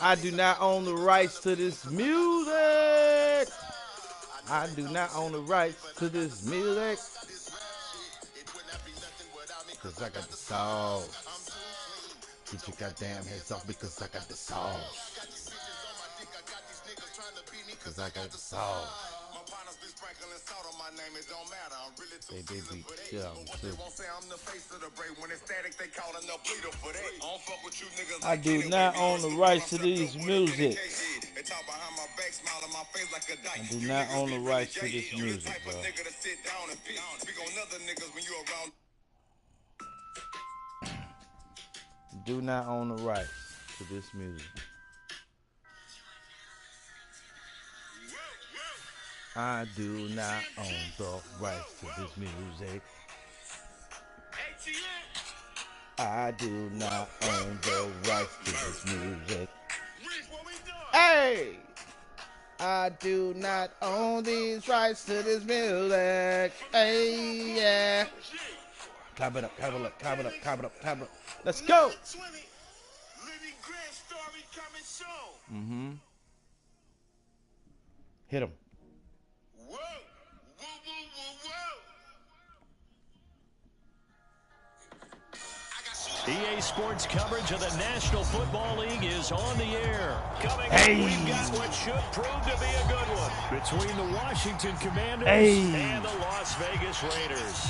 I do not own the rights to this music. I do not own the rights to this music. Because I got the sauce. Get your goddamn heads off because I got the sauce. Because I got the sauce. They beat shit out of too. I do not own the rights to these music. I do not own the rights to this music, bro. Do not own the rights to this music. I do not own the rights to this music. I do not own the rights to this music. Hey! I do not own these rights to this music. Hey, yeah. Clap it up, clap it up, clap it up, clap it up, clap it up. Let's go! Mm-hmm. Hit him. EA Sports coverage of the National Football League is on the air. Coming up, we've got what should prove to be a good one between the Washington Commanders and the Las Vegas Raiders.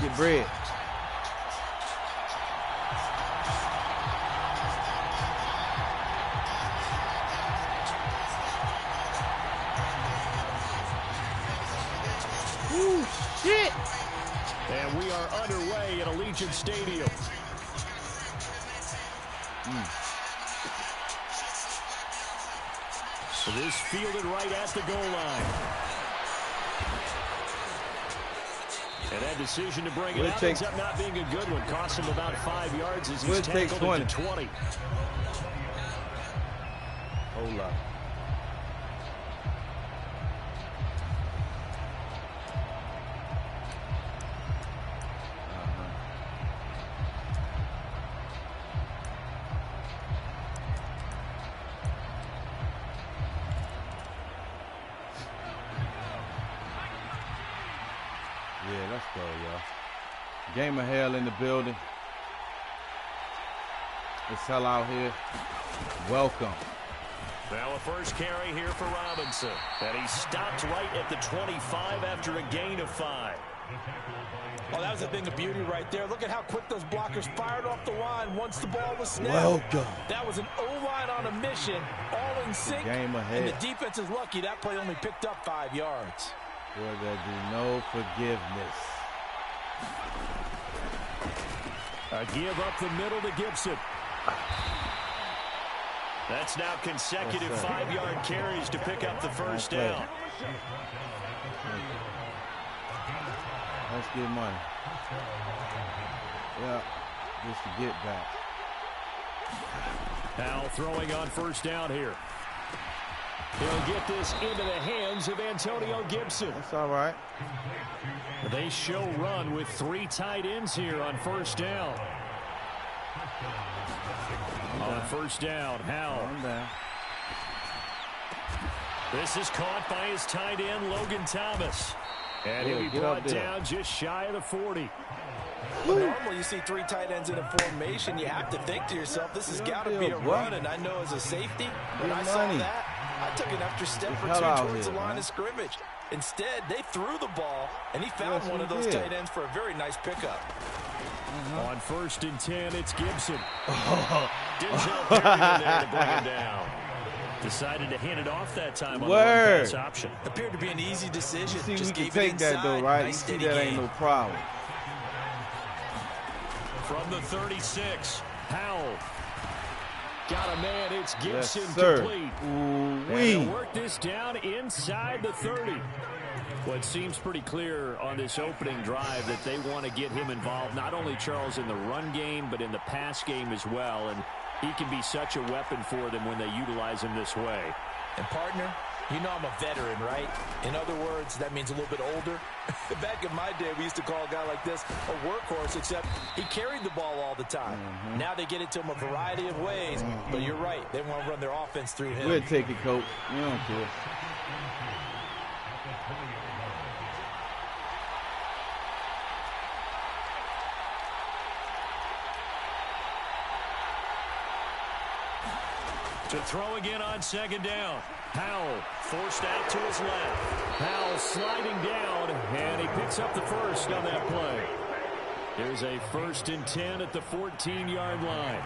Get bread. Ooh, shit. And we are underway at Allegiant Stadium. So this fielded right at the goal line. And that decision to bring it out ends up not being a good one. Cost him about 5 yards as he's tackled into 20. Hold up. Yeah, let's go, y'all. Game of hell in the building. It's hell out here. Welcome. Now a first carry here for Robinson. And he stopped right at the 25 after a gain of 5. Oh, that was a thing of beauty right there. Look at how quick those blockers fired off the line once the ball was snapped. Welcome. That was an O-line on a mission, all in sync. Game ahead. And the defense is lucky that play only picked up 5 yards. Boy, there be no forgiveness. A give up the middle to Gibson. That's now consecutive 5-yard carries to pick up the first down. Let's get money. Yeah, just to get back. Now throwing on first down here. He'll get this into the hands of Antonio Gibson. That's all right. They show run with 3 tight ends here on first down. On first down, Howell. This is caught by his tight end, Logan Thomas. And he'll be brought down just shy of the 40. Well, normally you see 3 tight ends in a formation, you have to think to yourself, this has got to be a run. And I know as a safety, when I saw that, I took an extra step or 2 towards the line of scrimmage. Instead, they threw the ball, and he found one of those tight ends for a very nice pickup. On first and 10, it's Gibson. Denzel Perryman there to bring him down. Decided to hand it off that time on the pass option. Appeared to be an easy decision. See, just we can take that though, right? You see that ain't no problem. From the 36, Howell. Got a man, it's Gibson complete. And he'll work this down inside the 30. Well, it seems pretty clear on this opening drive that they want to get him involved, not only, Charles, in the run game, but in the pass game as well. And he can be such a weapon for them when they utilize him this way. And, partner, You know I'm a veteran, right? In other words, that means a little bit older. Back in my day, we used to call a guy like this a workhorse, except he carried the ball all the time. Now they get it to him a variety of ways. But you're right. They want to run their offense through him. We'll take it, coach. We don't care. To throw again on second down. Howell forced out to his left. Howell sliding down, and he picks up the first on that play. Here's a 1st and 10 at the 14-yard line.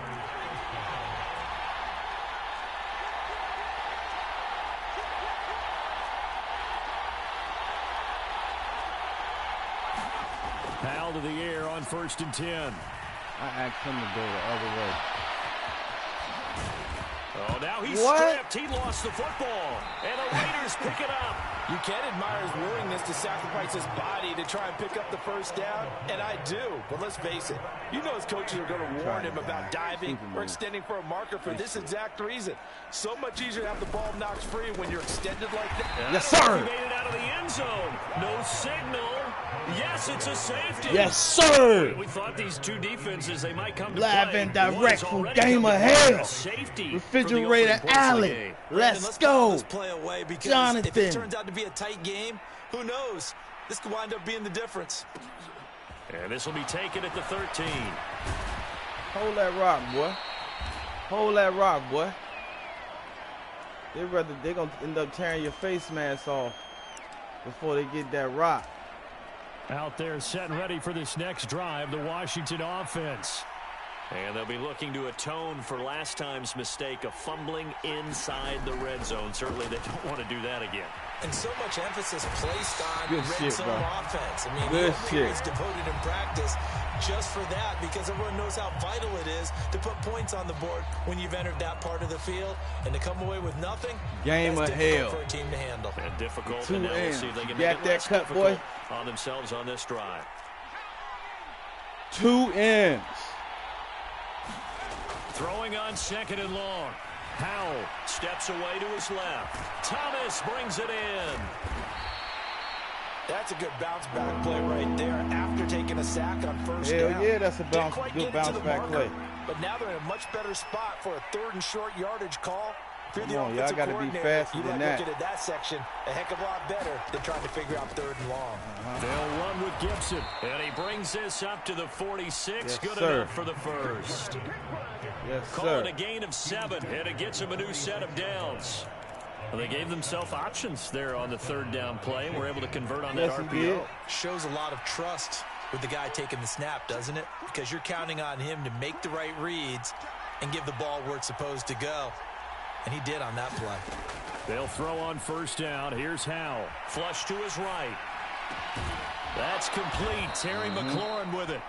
Howell to the air on 1st and 10. I asked him to go the other way. Oh, now he's stripped. He lost the football. And the Raiders pick it up. You can't admire his willingness to sacrifice his body to try and pick up the first down, and I do. But let's face it, you know his coaches are going to warn him about diving or extending for a marker for this exact reason. So much easier to have the ball knocked free when you're extended like that. Yes, sir. He made it out of the end zone. No signal. Yes, it's a safety. Yes, sir. We thought these two defenses, they might come to Live play. and direct from Game of Hell. Safety. Refrigerator Alley. Let's go. Let's play away because Jonathan. if it turns out to be a tight game, who knows? This could wind up being the difference. And this will be taken at the 13. Hold that rock, boy. Hold that rock, boy. They're going to end up tearing your face mask off before they get that rock. Out there set and ready for this next drive, the Washington offense. And they'll be looking to atone for last time's mistake of fumbling inside the red zone. Certainly they don't want to do that again. And so much emphasis placed on good red shit, zone bro. offense. I mean, good periods devoted in practice just for that, because everyone knows how vital it is to put points on the board when you've entered that part of the field. And to come away with nothing, Game of hell for a team to handle. And difficult. Two and now we'll ends. see if they can Got make it that less cut, difficult boy. on themselves on this drive. 2 ends. Throwing on 2nd and long. Howell steps away to his left. Thomas brings it in. That's a good bounce back play right there after taking a sack on first Hell down. yeah, that's a good Get bounce to the back marker, play. But now they're in a much better spot for a 3rd and short yardage call. If you're the Come on, y'all offensive got to be coordinator, faster you than like that. looking at that section a heck of a lot better than trying to figure out 3rd and long. They'll run with Gibson. And he brings this up to the 46. Yes, Good sir. enough for the first. Yes, Calling sir. a gain of 7, and it gets him a new set of downs. Well, they gave themselves options there on the 3rd down play, and were able to convert on that Yes, he RPO. did. Shows a lot of trust with the guy taking the snap, doesn't it? Because you're counting on him to make the right reads and give the ball where it's supposed to go. And he did on that play. They'll throw on 1st down. Here's Howell. Flush to his right. That's complete. Terry McLaurin with it.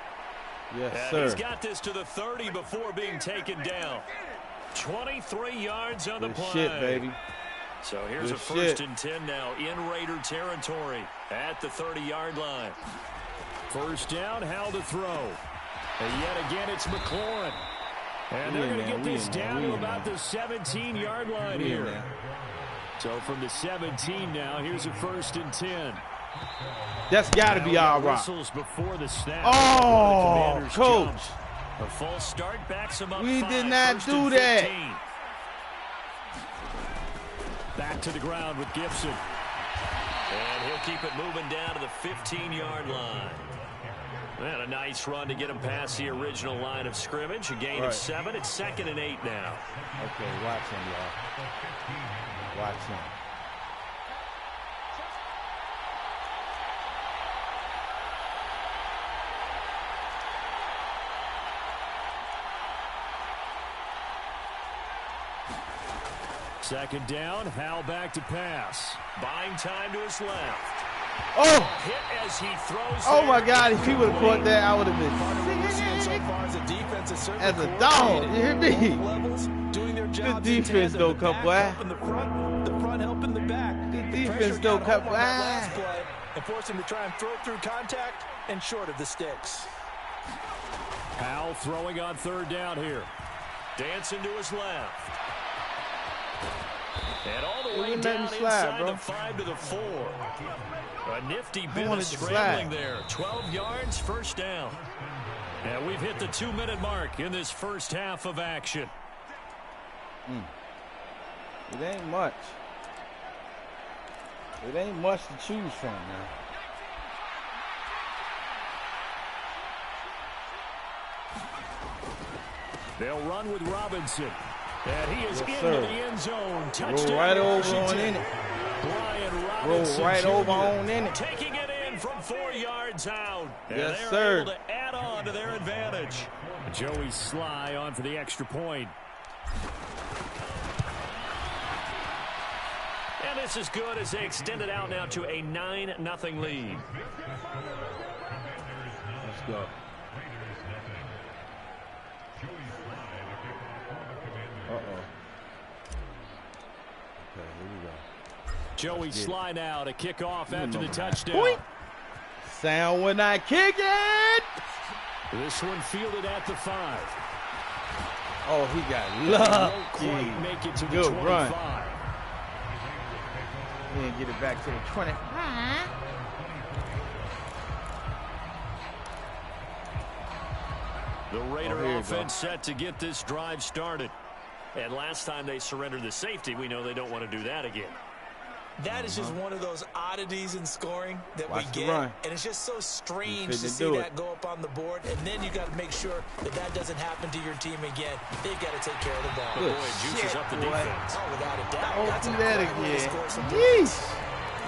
Yes, And sir. he's got this to the 30 before being taken down. 23 yards on the Good play. shit, baby. So here's Good a 1st shit. and 10 now in Raider territory at the 30-yard line. 1st down, Howell to throw. And yet again, it's McLaurin. And they're going to get this down to about the 17-yard line here. So from the 17 now, here's a 1st and 10. That's got to be all right. Whistles before the snap. Oh, The coach. jumped. A false start backs him up. We 5, did not 1st do and that. 15. Back to the ground with Gibson. And he'll keep it moving down to the 15-yard line. And a nice run to get him past the original line of scrimmage. A gain of 7. It's 2nd and 8 now. Okay, watch him, y'all. Watch him. Second down, Howell back to pass. Buying time to his left. Oh! Hit as he throws. Oh my God! If he would have caught that, I would have been as a dog. You hear me? Good defense, though, boy. The front helping the back. Good defense, though, boy. And force him to try and throw through contact and short of the sticks. Howell throwing on 3rd down here. Dancing to his left. And all the way down inside the 5 to the 4. A nifty bit of scrambling there. 12 yards, first down. And we've hit the 2-minute mark in this first half of action. It ain't much. It ain't much to choose from, man. They'll run with Robinson. And he is into the end zone. Touchdown. Roll right over on in it. Brian Robinson Roll right over on in it. Taking it in from 4 yards out. And yes, they're sir. able to add on to their advantage. Joey Sly on for the extra point. And this is good as they extend it out now to a 9-0 lead. Let's go. Okay, here we go. Joey Sly now to kick off after the touchdown. Point. Sound when I kick it. This one fielded at the 5. Oh, he got lucky. Quite make it to the good 25. Run. He didn't get it back to the 20. The Raider offense set to get this drive started. And last time they surrendered the safety, we know they don't want to do that again. That is just one of those oddities in scoring that we get. And it's just so strange to see that go up on the board. And then you got to make sure that that doesn't happen to your team again. They've got to take care of the ball. Good boy, juices up the defense. Oh, without a doubt. Don't That's do a that great way to again. score some points.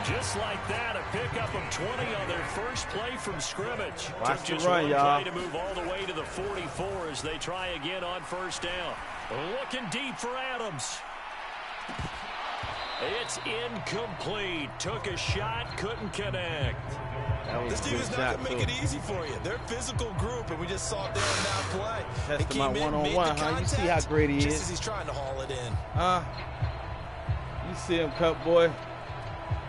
Just like that, a pickup of 20 on their first play from scrimmage. Watch Took just the run, one y'all. play to move all the way to the 44 as they try again on first down. Looking deep for Adams. It's incomplete. Took a shot, couldn't connect. This team is not going to make it easy for you. They're a physical group, and we just saw it there on that play. Test him out one-on-one, huh? You see how great he is. Just as he's trying to haul it in. You see him, cut boy.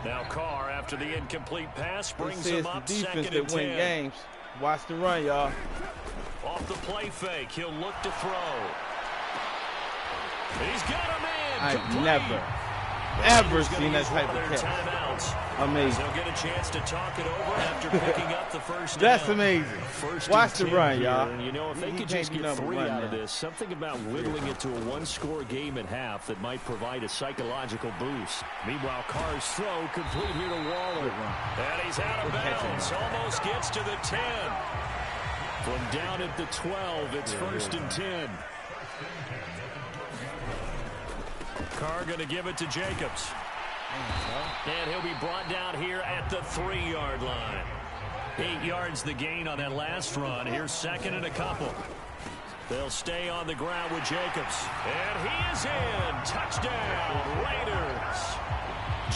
Now Carr, after the incomplete pass, brings him him up the defense 2nd that and 10. win games. Watch the run, y'all. Off the play fake, he'll look to throw. He's got him in. I've never, ever seen that type of catch. Amazing. They'll get a chance to talk it over after picking up the first That's down. amazing. First Watch the run, y'all. You know, if they could just get 3 out of this, something about whittling it to a 1-score game at half that might provide a psychological boost. Meanwhile, Carr's throw complete here to Waller. And he's out of bounds. Almost gets to the 10. From down at the 12, it's 1st and 10. Carr going to give it to Jacobs. And he'll be brought down here at the 3-yard line. 8 yards the gain on that last run. Here's 2nd and a couple. They'll stay on the ground with Jacobs. And he is in. Touchdown, Raiders.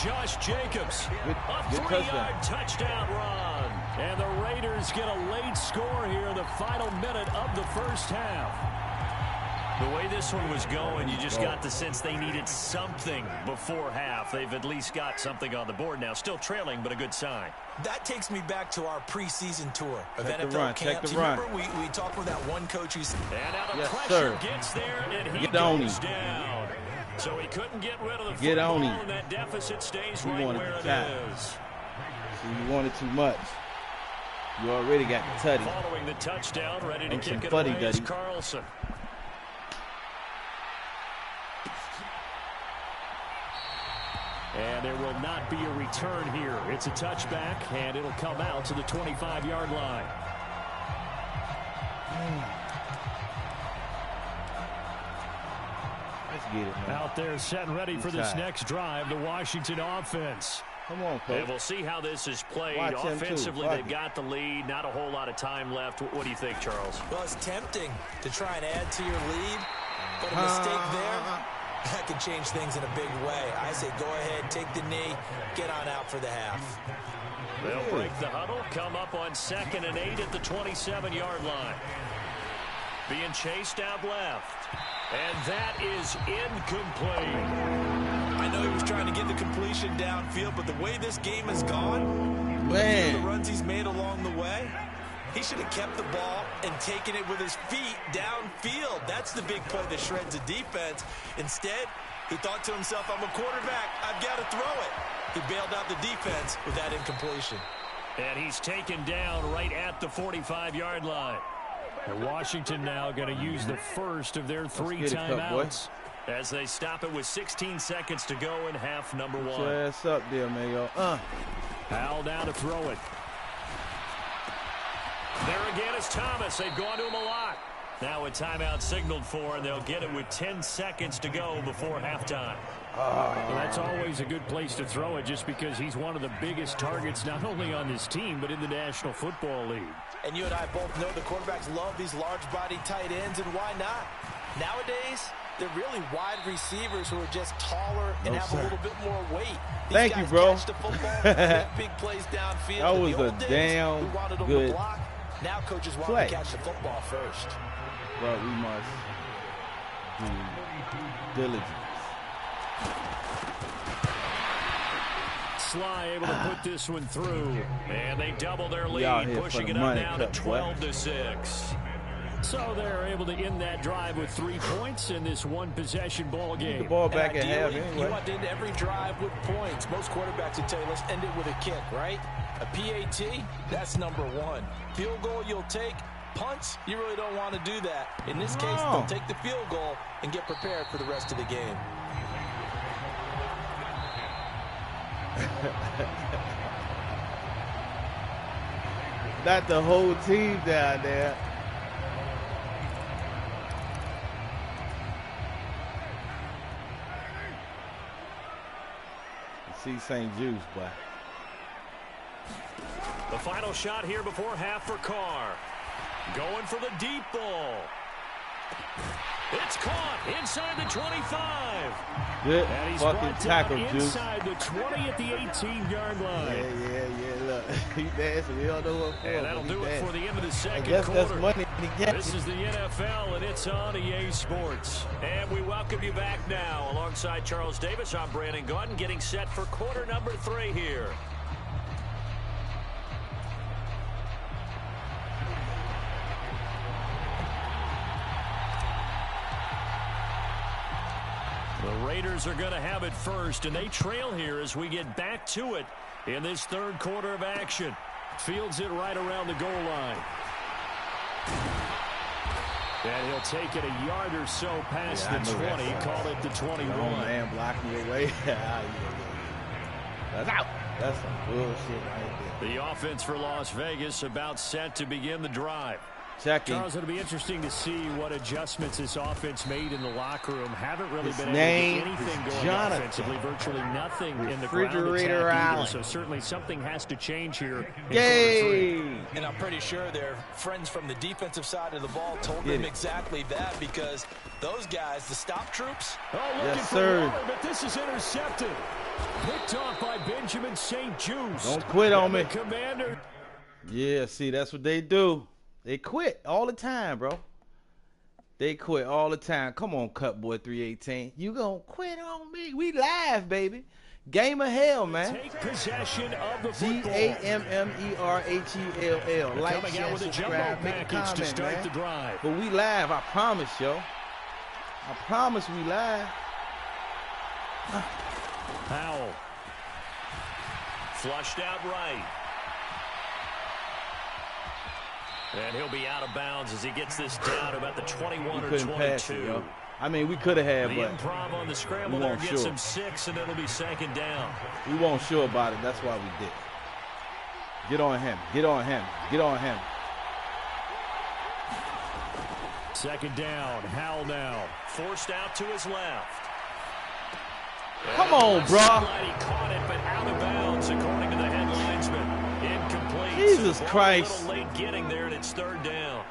Josh Jacobs, a 3-yard touchdown run. And the Raiders get a late score here in the final minute of the first half. The way this one was going, you just got the sense they needed something before half. They've at least got something on the board now. Still trailing, but a good sign. That takes me back to our preseason tour of NFL camp. Do you remember we talked with that one coach who's... And now the pressure gets there, and he goes down. So he couldn't get rid of the football, and that deficit stays right where it is. So you wanted too much. You already got the tutty. Following the touchdown, ready to kick it away is Carlson. And there will not be a return here. It's a touchback, and it'll come out to the 25-yard line. Let's get it, man. Out there set and ready for this next drive, the Washington offense. Come on, Coach. And we'll see how this is played. Offensively, they've got the lead. Not a whole lot of time left. What do you think, Charles? Well, it's tempting to try and add to your lead, but a mistake there, that can change things in a big way. I say go ahead, take the knee, get on out for the half. They'll break the huddle, come up on 2nd and 8 at the 27-yard line. Being chased out left. And that is incomplete. I know he was trying to get the completion downfield, but the way this game has gone, the runs he's made along the way, he should have kept the ball and taken it with his feet downfield. That's the big play that shreds the defense. Instead, He thought to himself, I'm a quarterback. I've got to throw it. He bailed out the defense with that incompletion. And he's taken down right at the 45-yard line. And Washington now going to use the first of their 3 timeouts as they stop it with 16 seconds to go in half number 1. Get your ass up there, Mayo. Powell down to throw it. There again is Thomas. They've gone to him a lot. Now a timeout signaled for, and they'll get it with 10 seconds to go before halftime. Well, that's always a good place to throw it just because he's one of the biggest targets not only on this team but in the National Football League. And you and I both know the quarterbacks love these large-body tight ends, and why not? Nowadays, they're really wide receivers who are just taller and have a little bit more weight. These Thank you, guys bro. catch the football, big plays downfield. That was a days, damn we wanted them good to block. Now coaches want play. to catch the football first. But we must do diligence. Sly able to put this one through, and they double their lead, pushing it up now to 12-6. So they're able to end that drive with 3 points in this one-possession ball game. The ball back at half You anyway. want to end every drive with points. Most quarterbacks would tell you, let's end it with a kick, right? A PAT, that's number 1. Field goal you'll take. Punts, you really don't want to do that. In this case, they'll take the field goal and get prepared for the rest of the game. Not the whole team down there. See St. Juice, boy. The final shot here before half for Carr. Going for the deep ball. It's caught inside the 25. Good And he's fucking brought tackle, down Juice. inside the 20 at the 18-yard line. Yeah. Look, he dancing. We don't know what for. And that'll do it for the end of the second I guess quarter. that's money to get. This is the NFL, and it's on EA Sports. And we welcome you back now. Alongside Charles Davis, I'm Brandon Gaudin, getting set for quarter number 3 here. The Raiders are going to have it first, and they trail here as we get back to it in this third quarter of action. Fields it right around the goal line. And he'll take it a yard or so past the 20, call it the 21. Oh, man, blocking your way. That's out. That's some bullshit right there. The offense for Las Vegas about set to begin the drive. Checking. Charles, it'll be interesting to see what adjustments this offense made in the locker room. Haven't really been name able to get anything is going Jonathan. offensively. Virtually nothing in the Refrigerator ground attack either. Allen. So certainly something has to change here. In Yay! And I'm pretty sure their friends from the defensive side of the ball told them exactly that, because those guys, the stop troops. Oh, looking Yes, for sir. Waller, but this is intercepted. Picked off by Benjamin St. Juice. Don't quit on me. Commander. Yeah, see, that's what they do. They quit all the time, bro. They quit all the time. Come on, Cutboy 318. You gonna quit on me? We live, baby. Game of hell, man. Take possession of the football. GAMMERHELL. Like, Coming share, out with a jumbo subscribe, make a package comment, to start man. the drive. But we live, I promise, yo. I promise we live. Powell. Flushed out right. And he'll be out of bounds as he gets this down to about the 21 or 22. I mean, we could have had, The but improv on the scramble we there weren't gets sure. him 6, and it'll be second down. we weren't sure about it. That's why we did. Get on him. Get on him. Get on him. Second down. Howell now. Forced out to his left. Come on, bro. He caught it, but out of bounds, according to the head linesman. Incomplete. Jesus So Christ. a little late getting there, and it's third down.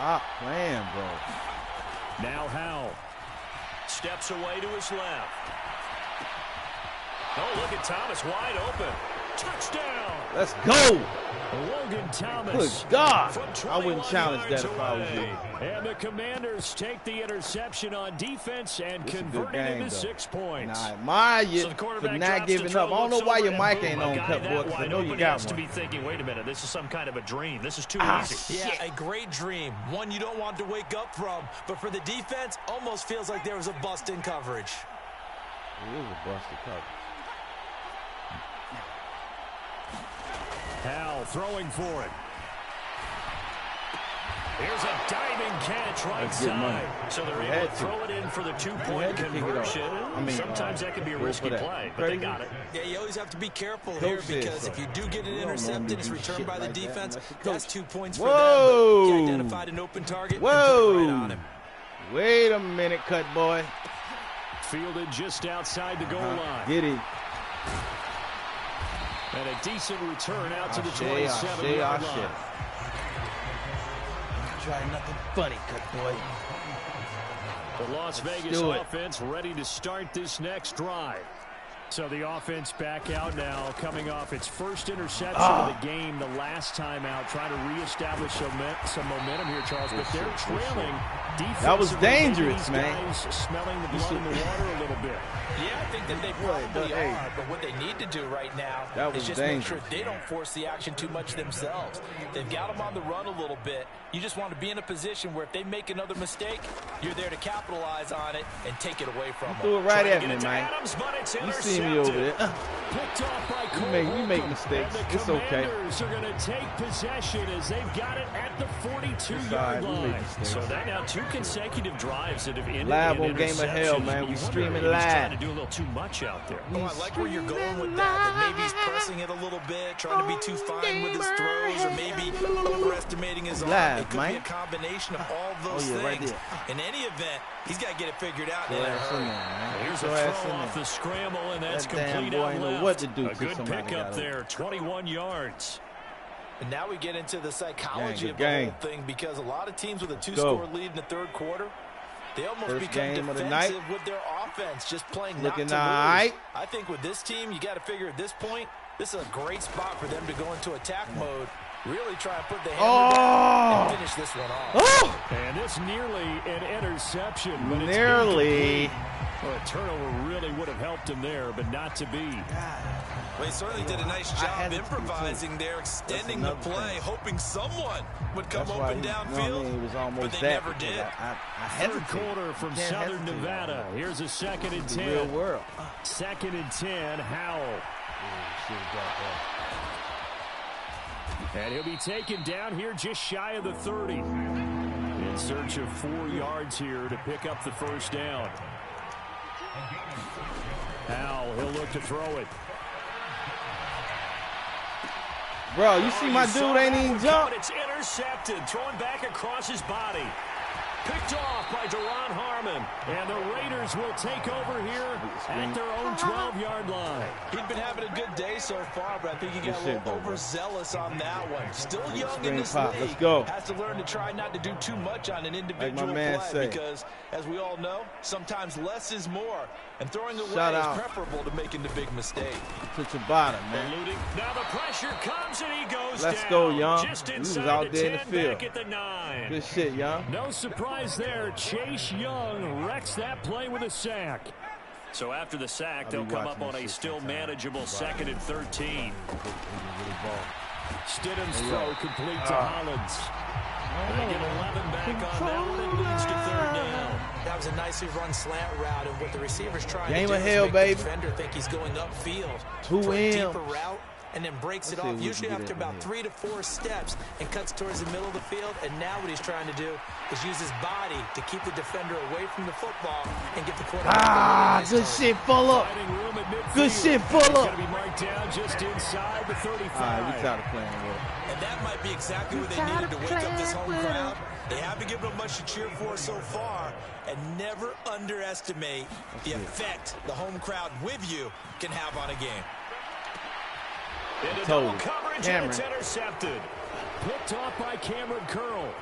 Stop playing, bro. Now Howell. Steps away to his left. Oh, look at Thomas wide open. Touchdown. Let's go. Logan Thomas. Good God. I wouldn't challenge that if I was you. And the Commanders take the interception on defense and convert it into 6 points. Nah, I admire you for not giving up. I don't know why your mic ain't on, cut, boy, because I know you got one. To be thinking, wait a minute, this is some kind of a dream. This is too easy. Yeah, a great dream. One you don't want to wake up from. But for the defense, almost feels like there was a bust in coverage. It was a busted coverage. Hal throwing for it. Here's a diving catch right side. So they're able to throw it in for the 2-point conversion. Sometimes that can be a risky play, but they got it. Yeah, you always have to be careful here because if you do get it intercepted, it's returned by the defense. That's 2 points for them. He identified an open target and put it right on him. Wait a minute, cut boy. Fielded just outside the goal line. Get it. And a decent return out to the 27-yard line. Try nothing funny, cut boy. The Las Vegas offense ready to start this next drive. So the offense back out now, coming off its first interception of the game the last time out, trying to reestablish some momentum here, Charles. But they're trailing. That was dangerous, man. Smelling the blood in the water a little bit. Yeah, I think that they probably are, but what they need to do right now is just make sure they don't force the action too much themselves. They've got them on the run a little bit. You just want to be in a position where if they make another mistake, you're there to capitalize on it and take it away from them. Do it right at me, man. You see me over there. You make mistakes. It's okay. Commanders are going to take possession as they've got it at the 42-yard line. So that now 2 consecutive drives that have ended live in on Game of Hell, man. We streaming live. Trying to do a little too much out there. Oh, I like where you're going with that maybe he's pressing it a little bit, trying to be too fine with his throws, or maybe overestimating his arm. It could be a combination of all those things. Right. In any event, he's got to get it figured out. Here's a throw off the scramble, and that's complete out left. What to do a good pickup there, 21 yards. And now we get into the psychology of the whole thing, because a lot of teams with a 2-score lead in the third quarter, they almost become defensive with their offense, just playing not to lose. I think with this team, you got to figure at this point, this is a great spot for them to go into attack mode, really try and put the hammer down and finish this one off. And it's nearly an interception. But nearly. Well, a turnover really would have helped him there, but not to be. Well, he certainly did a nice job improvising there, extending the play, hoping someone would come open downfield, but they never did. Third quarter from Southern Nevada. Here's a 2nd and 10. Real world. 2nd and 10, Howell. And he'll be taken down here just shy of the 30. In search of 4 yards here to pick up the first down. Howell, he'll look to throw it. Bro, you see my dude ain't even jump. It's intercepted, throwing back across his body. Picked off by Deron Harmon. And the Raiders will take over here at their own 12-yard line. He'd been having a good day so far, but I think he got a little overzealous on that one. Still young in this league. Let's go. Has to learn to try not to do too much on an individual play, because, as we all know, sometimes less is more. And throwing away is preferable to making the big mistake. To Tabata, man. Now the pressure comes and he goes Let's down. Go, Young. Just he was out there in the field. Back at the 9. Good shit, Young. No surprise there. Chase Young wrecks that play with a sack. So after the sack, they'll come up on a still manageable 2nd and 13. Stidham's throw complete to Hollins. They get 11 back on that one. It leads to 3rd down. That was a nicely run slant route, and what the receiver's trying Game to do of hell, is make the defender think he's going upfield. 2 for a deeper route, and then breaks it off, usually after about 3 to 4 steps, and cuts towards the middle of the field. And now what he's trying to do is use his body to keep the defender away from the football and get the quarterback. Good shit, full up. Good shit, full up. Going to be marked down just inside the 35. All right, we tired of playing with it. And that might be exactly what they needed to wake up this home crowd. They haven't given them much to cheer for so far, and never underestimate the effect the home crowd with you can have on a game. Into double coverage, and it's intercepted. Picked off by Cameron Curl.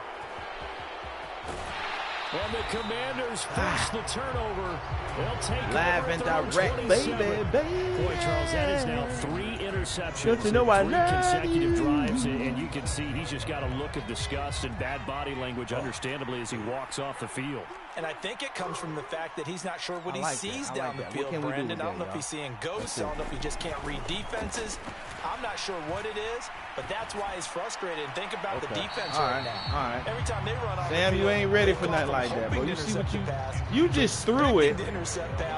And the Commanders force the turnover. They'll take live and direct, baby. Boy, Charles, that is now 3 interceptions. Don't you know I 3 love consecutive you. drives, and you can see he's just got a look of disgust and bad body language, understandably, as he walks off the field. And I think it comes from the fact that he's not sure what he sees down the field, Brandon. I don't know if he's seeing ghosts. I don't know if he just can't read defenses. I'm not sure what it is, but that's why he's frustrated. And think about the defense right now. All right. Every time they run on Sam, the field, you ain't ready for nothing like that, bro. You see what you just threw it.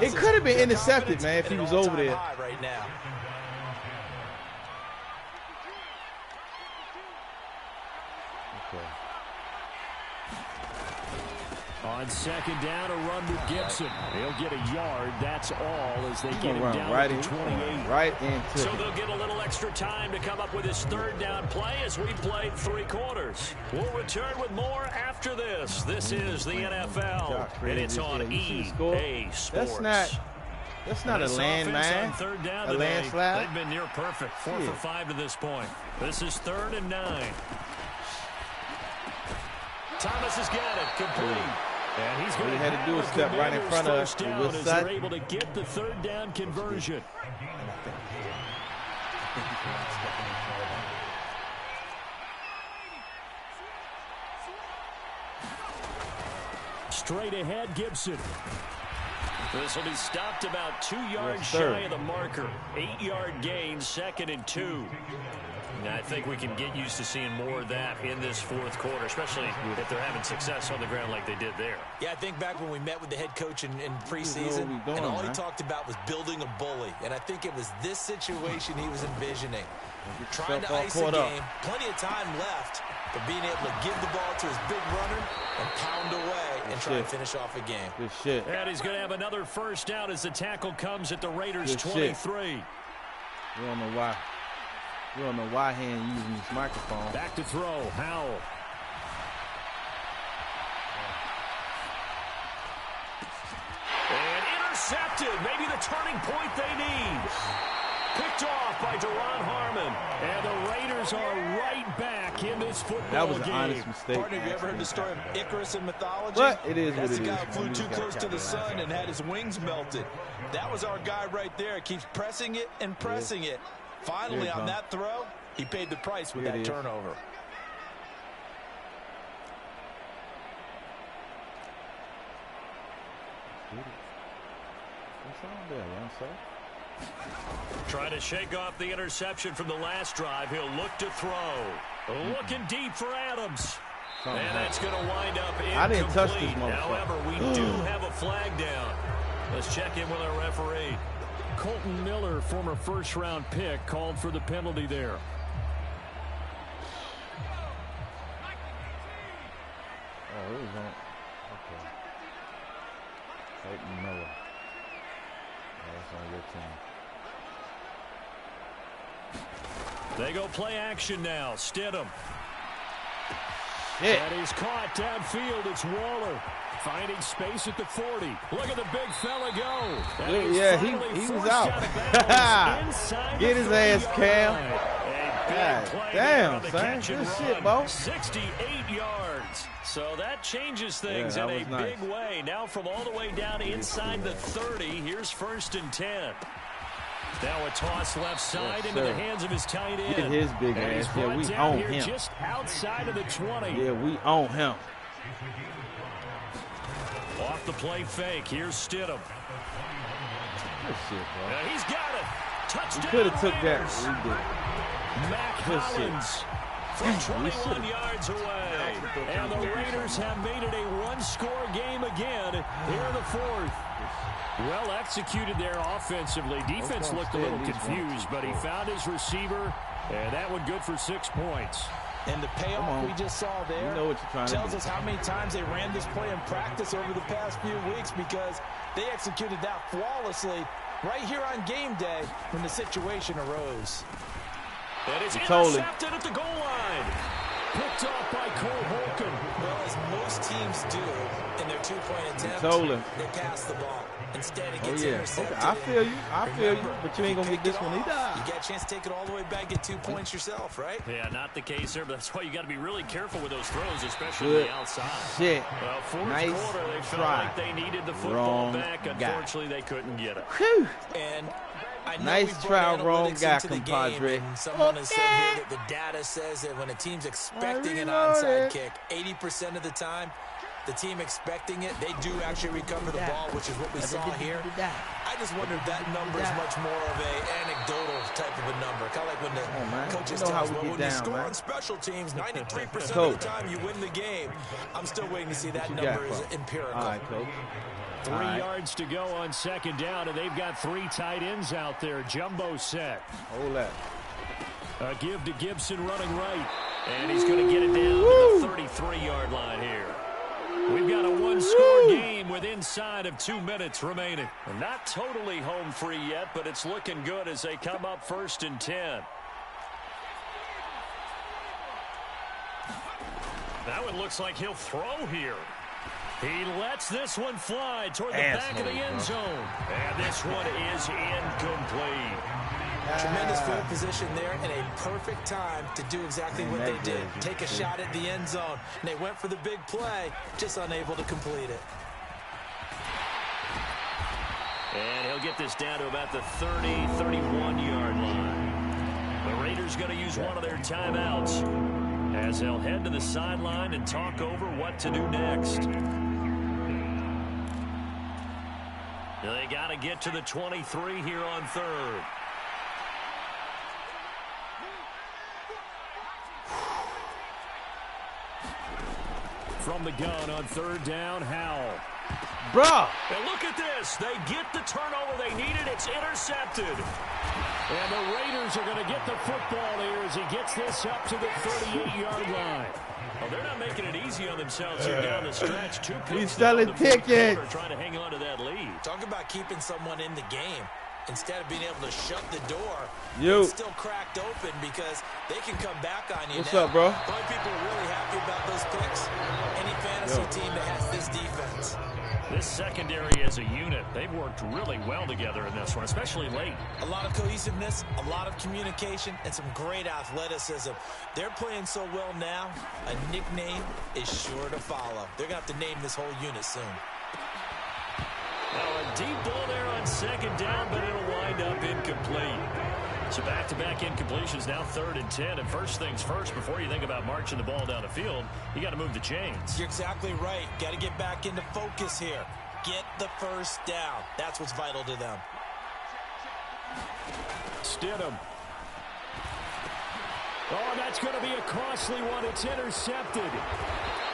It could have been intercepted, man, if he was over there. Right now. On second down, a run with Gibson. He'll get a yard. That's all as they get him down right to 28. Right into. So they'll get a little extra time to come up with his third down play as we played 3 quarters. We'll return with more after this. This is the NFL, and it's on EA Sports. That's not a land, man. Third down a landslide. They've been near perfect. 4 for 5 to this point. This is 3rd and 9. Thomas has got it. Complete. And he's going to had to do a step right in front of us. They're able to get the third down conversion. Straight ahead, Gibson. This will be stopped about 2 yards shy of the marker. 8-yard gain, 2nd and 2. Now, I think we can get used to seeing more of that in this 4th quarter, especially if they're having success on the ground like they did there. Yeah, I think back when we met with the head coach in preseason, and all he talked about was building a bully. And I think it was this situation he was envisioning. Trying to ice the game, plenty of time left, but being able to give the ball to his big runner and pound away and try to finish off a game. Good shit. And he's going to have another first down as the tackle comes at the Raiders' 23. We don't know why. We don't know why he ain't using this microphone. Back to throw, Howell. And intercepted. Maybe the turning point they need. Picked off by Deron Harmon. And the Raiders are right back in this football game. That was an honest mistake. Partner, have you ever heard the story of Icarus in mythology? But it is what That's it the guy is. who flew too close to the sun and had his wings melted. That was our guy right there. Keeps pressing it and pressing it. Finally, on that throw, he paid the price with that turnover. What's on there, young sir? Trying to shake off the interception from the last drive. He'll look to throw. Looking deep for Adams. And that's going to wind up incomplete. I didn't touch this motherfucker. However, we do have a flag down. Let's check in with our referee. Colton Miller, former first-round pick, called for the penalty there. Oh, it was on. Okay. Colton Miller. Oh, that's on your team. They go play action now. Stidham. Shit. And he's caught downfield. It's Waller. Finding space at the 40. Look at the big fella go. Yeah, he was out. Get his ass, Cam. God damn, son. Good shit, bro. 68 yards. So that changes things in a big way. Now from all the way down inside the 30, here's 1st and 10. Now a toss left side into the hands of his tight end. Get his big ass. Yeah, we own him. Just outside of the 20. Yeah, we own him. Off the play fake. Here's Stidham. Good shit, bro. He's got it. Touchdown. We could have took that. We did. Mac Hollins from 21 yards away. And the Raiders have made it a one-score game again here in the 4th. Well executed there offensively. Defense looked a little confused, but he found his receiver, and that one good for 6 points. And the payoff we just saw there tells us how many times they ran this play in practice over the past few weeks, because they executed that flawlessly right here on game day when the situation arose. And it's intercepted at the goal line. Picked off by Cole Holcomb. Well, as most teams do in their two-point attempt, they pass the ball. Instead, it gets intercepted. Okay. I feel you. But you ain't going to get this one either. You got a chance to take it all the way back, get 2 points yourself, right? Yeah, not the case there, but that's why you got to be really careful with those throws, especially on the outside. Shit. Well, fourth quarter, they felt like they needed the football back. Unfortunately, they couldn't get it. Whew. And I know nice try, wrong guy, compadre. Someone has said here that the data says that when a team's expecting an onside kick, 80% of the time, the team expecting it, they do actually recover the ball, which is what we saw here. I just wonder if that number is much more of a anecdotal type of a number. Kind of like when the coaches tell us, well, when you score on special teams, 93% of the time you win the game. I'm still waiting to see that number is empirical. All right, Coach. 3 yards to go on second down, and they've got 3 tight ends out there. Jumbo set. Hold that. A give to Gibson running right. And he's going to get it down to the 33-yard line here. We've got a one-score game with inside of 2 minutes remaining. And not totally home free yet, but it's looking good as they come up 1st and 10. That one looks like he'll throw here. He lets this one fly toward the back of the end zone. And this one is incomplete. Tremendous field position there and a perfect time to do exactly what they did. Take a shot at the end zone. And they went for the big play, just unable to complete it. And he'll get this down to about the 30-31-yard line. The Raiders going to use one of their timeouts as they'll head to the sideline and talk over what to do next. They got to get to the 23 here on 3rd. From the gun on 3rd down, Howell. Bruh. And look at this. They get the turnover they needed. It's intercepted. And the Raiders are going to get the football here as he gets this up to the 38-yard line. Well, they're not making it easy on themselves here down the stretch. 2 picks. He's selling tickets. Trying to hang on to that lead. Talk about keeping someone in the game. Instead of being able to shut the door, it's still cracked open because they can come back on you. What's up, bro? The only people are really happy about those picks, any fantasy team that has this defense. This secondary as a unit, they've worked really well together in this one, especially late. A lot of cohesiveness, a lot of communication, and some great athleticism. They're playing so well now, a nickname is sure to follow. They're going to have to name this whole unit soon. Now a deep ball there on second down, but it'll wind up incomplete. So back-to-back incompletions, now 3rd and 10. And first things first, before you think about marching the ball down the field, you got to move the chains. You're exactly right. Got to get back into focus here. Get the first down. That's what's vital to them. Stidham. Oh, that's going to be a costly one. It's intercepted.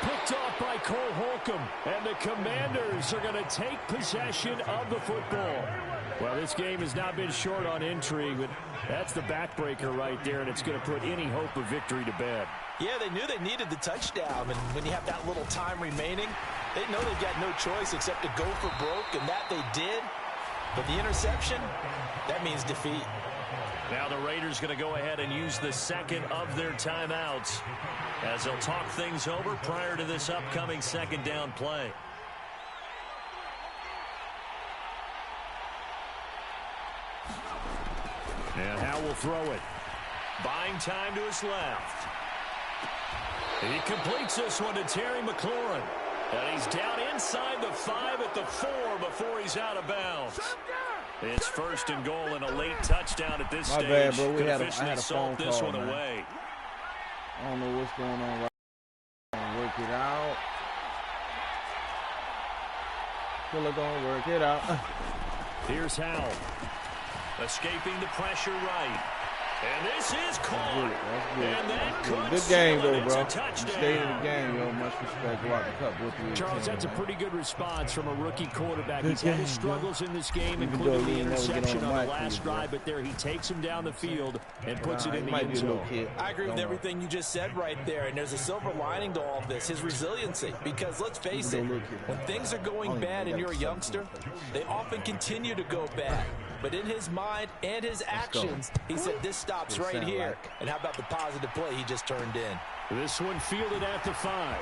Picked off by Cole Holcomb. And the Commanders are going to take possession of the football. Well, this game has not been short on intrigue, but that's the backbreaker right there, and it's going to put any hope of victory to bed. Yeah, they knew they needed the touchdown, and when you have that little time remaining, they know they've got no choice except to go for broke, and that they did. But the interception, that means defeat. Now the Raiders going to go ahead and use the second of their timeouts as they'll talk things over prior to this upcoming second down play. And Howell will throw it. Buying time to his left. He completes this one to Terry McLaurin. And he's down inside the 5 at the 4 before he's out of bounds. It's 1st and goal and a late touchdown at this stage. My bad, bro. I had a phone call, this one man. away. I don't know what's going on right now. Work it out. Still gonna work it out. Here's Howell. Escaping the pressure right. And this is caught. That's good. And that could good game, though, it's bro. a touchdown. You stayed in the game, yo. Much respect. Go out the cup with you. Charles, that's a pretty good response from a rookie quarterback. Good He's had his game, struggles in this game, Even including though the he ain't never get interception on on the the last mic, drive, but there he takes him down the field and puts it in the might end be a little zone. kid. I agree with everything you just said right there, and there's a silver lining to all of this, his resiliency. Because let's face it, when things are going bad and you're a youngster, they often continue to go bad. But in his mind and his actions, he said this stops right here. And how about the positive play he just turned in? This one fielded at the 5.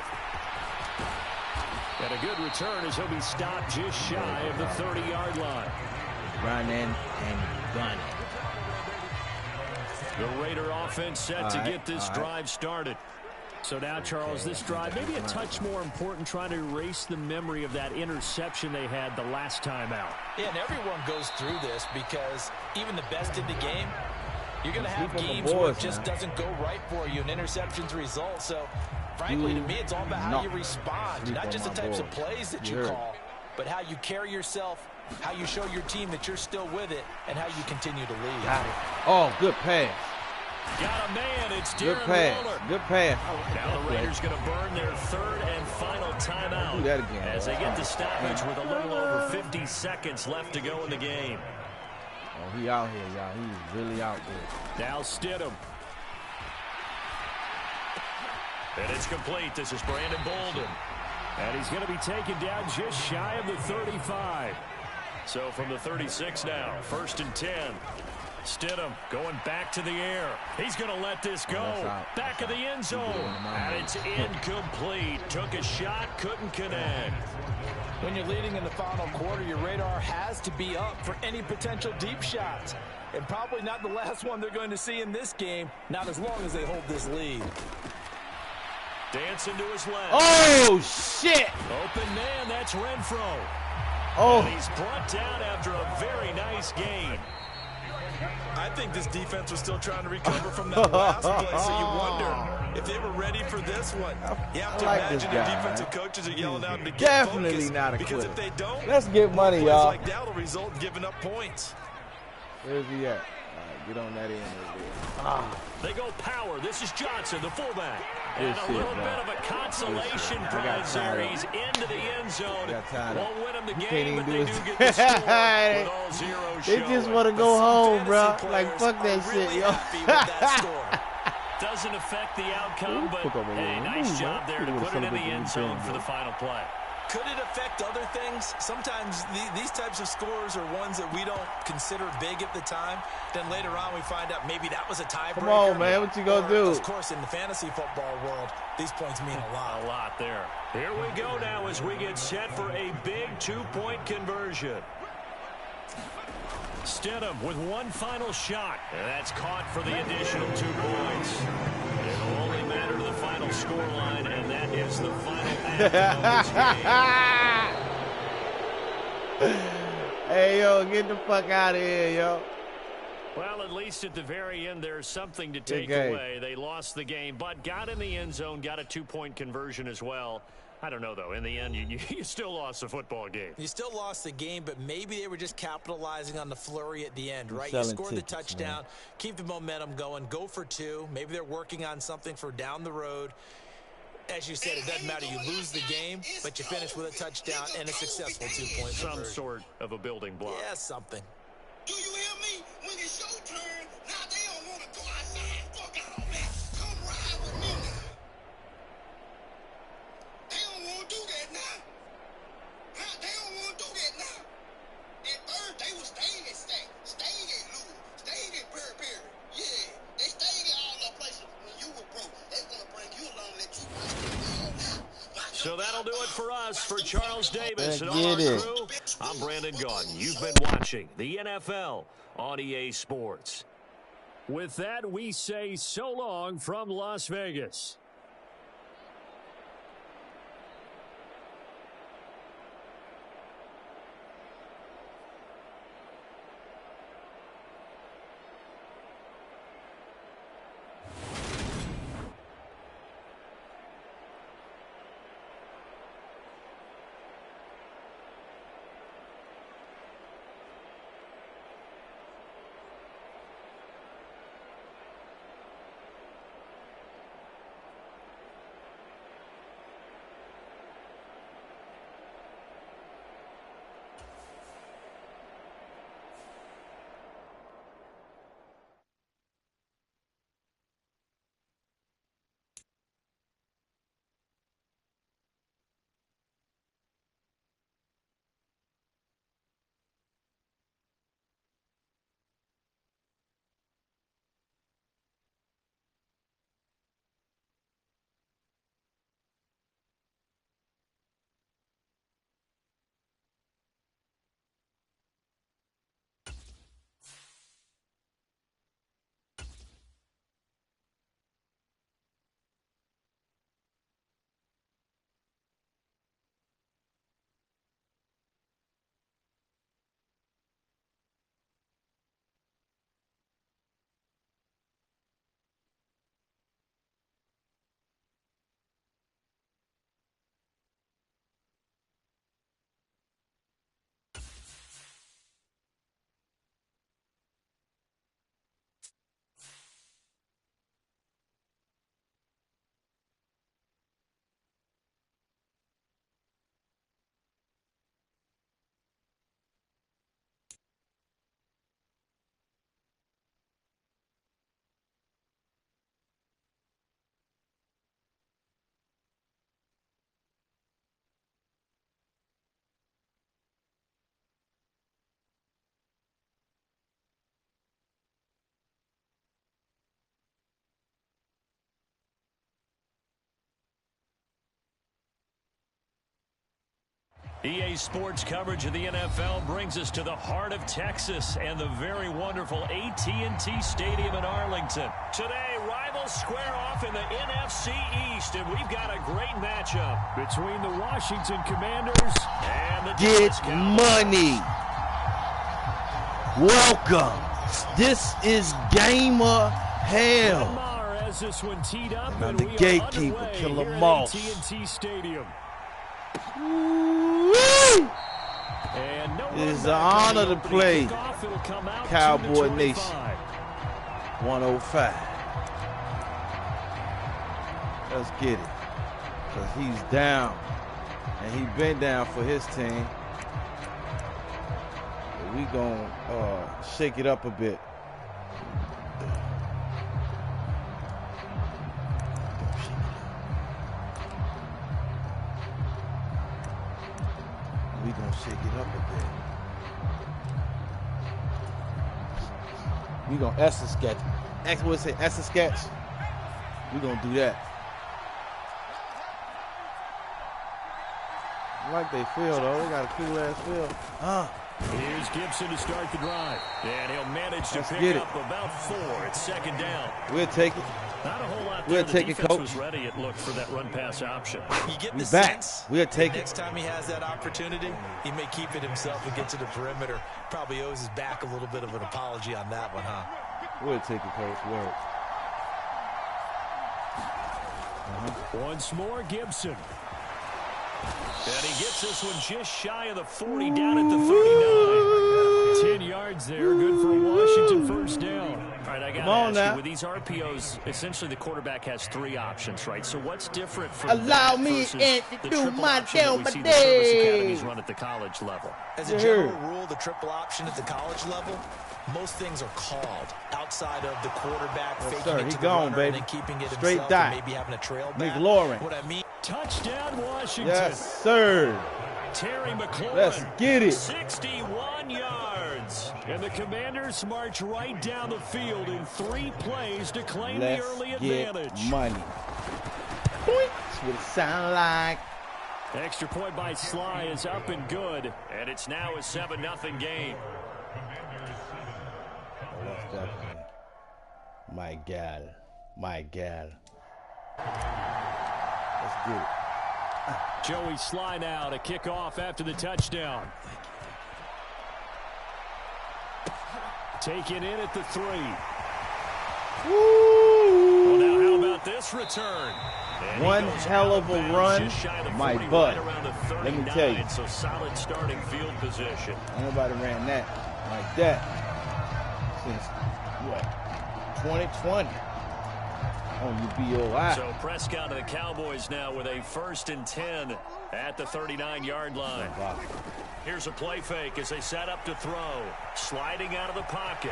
And a good return as he'll be stopped just shy of the 30-yard line. Running and gunning. The Raider offense set to get this drive started. So now, Charles, this drive maybe a touch more important, trying to erase the memory of that interception they had the last time out. Yeah, and everyone goes through this because even the best in the game, you're going to have games where it just doesn't go right for you, and interceptions result. So, frankly, to me, it's all about how you respond, not just the types of plays that you call, but how you carry yourself, how you show your team that you're still with it, and how you continue to lead. Got it. Oh, good pass. Got a man. It's Good Darren pass. Waller. Good pass. Now the Raiders going to burn their 3rd and final timeout. Do that again. As they get the stoppage with a little over 50 seconds left to go in the game. Oh, he out here, y'all. He's really out there. Now Stidham. And it's complete. This is Brandon Bolden. And he's going to be taken down just shy of the 35. So from the 36 now, 1st and 10. Stidham going back to the air. He's going to let this go. Back of the end zone. And it's incomplete. Took a shot, couldn't connect. When you're leading in the final quarter, your radar has to be up for any potential deep shots. And probably not the last one they're going to see in this game, not as long as they hold this lead. Dancing to his left. Oh, shit. Open man, that's Renfro. Oh. And he's brought down after a very nice gain. I think this defense was still trying to recover from that last play, so you wonder if they were ready for this one. You have to imagine the defensive coaches are yelling out to get definitely not a because quitter. if they don't, let's get money, y'all. Like that will result in giving up points. Where's he at? All right, get on that end over there. They go power. This is Johnson, the fullback. And a little bit of a consolation prize there. He's into the end zone. Won't win them the game, but they do get the score with all zeros They just want to go home, bro. Like, fuck that shit, yo. Doesn't affect the outcome, but hey, nice job there to put it in the end zone for the final play. Could it affect other things? Sometimes these types of scores are ones that we don't consider big at the time. Then later on we find out maybe that was a tiebreaker. Come on, man. What you gonna do? Of course, in the fantasy football world, these points mean a lot. A lot there. Here we go now as we get set for a big 2-point conversion. Stidham with one final shot. And that's caught for the additional 2 points. It'll only matter to the final scoreline, and that is the final anthem of this game. Hey, yo, get the fuck out of here, yo. Well, at least at the very end, there's something to take away. They lost the game, but got in the end zone, got a 2-point conversion as well. I don't know, though. In the end, you still lost the football game. You still lost the game, but maybe they were just capitalizing on the flurry at the end, right? You scored the touchdown, keep the momentum going, go for 2. Maybe they're working on something for down the road. As you said, it doesn't matter. You lose the game, but you finish with a touchdown and a successful 2-point conversion. Some sort of a building block. Yeah, something. Do you hear me? When it's your turn, now they don't want to go outside. Fuck all that. Come ride with me now. They don't want to do that now. Huh? They don't want to do that now. At first, they was staying at State, staying at Louis, staying at Perry. Yeah, they stayed at all the places when you were broke. They want to bring you along and let you So that'll do it for us. For Charles Davis and all our crew, I'm Brandon Gaudin. You've been watching the NFL on EA Sports. With that, we say so long from Las Vegas. EA Sports coverage of the NFL brings us to the heart of Texas and the very wonderful AT&T Stadium in Arlington. Today, rivals square off in the NFC East, and we've got a great matchup between the Washington Commanders and the Get money. Welcome. This is Gamer Hell. GAMMER has this one teed up, and I'm and the we gatekeeper, are Killamoss. AT&T Stadium. It is an honor to play Cowboy Nation 105. Let's get it. Because he's down. And he's been down for his team. But we gonna shake it up a bit. We gonna shake it up a bit. We gonna Esther sketch. What say Esther sketch? We gonna do that. I like they feel though. They got a cool ass feel. Here's Gibson to start the drive. And he'll manage to pick up about 4 at second down. We'll take it. Not a whole lot We'll there. take the it, defense coach. was ready, it looked, for that run pass option. You get the back. sense We'll take it. Next time he has that opportunity, he may keep it himself and get to the perimeter. Probably owes his back a little bit of an apology on that one, huh? We'll take it, coach. Word. Once more, Gibson. And he gets this one just shy of the 40, down at the 39. 10 yards there, good for a Washington first down. All right, I got to ask you, with these RPOs, essentially the quarterback has 3 options, right? So what's different from Allow me to do my deal, my the service academies run at the college level? As a general rule, the triple option at the college level, most things are called outside of the quarterback faking it to the runner and then keeping it straight himself dot. and maybe having a trail back. McLaurin. What I mean, touchdown, Washington. Yes, sir. Terry McLaurin. Let's get it. 61 yards. And the Commanders march right down the field in 3 plays to claim the early advantage. Get money. That's what it sound like. Extra point by Sly is up and good. And it's now a 7-0 game. That's definitely my gal. My gal. Let's get it. Joey Sly now to kick off after the touchdown. Taken in at the 3. Woo! Well, now how about this return? And one hell of a run, my butt. Right, let me tell you. So solid starting field position. Nobody ran that like that since what? 2020 on your BOI. So Prescott of the Cowboys now with a 1st and 10 at the 39-yard line. Wow. Here's a play fake as they set up to throw. Sliding out of the pocket.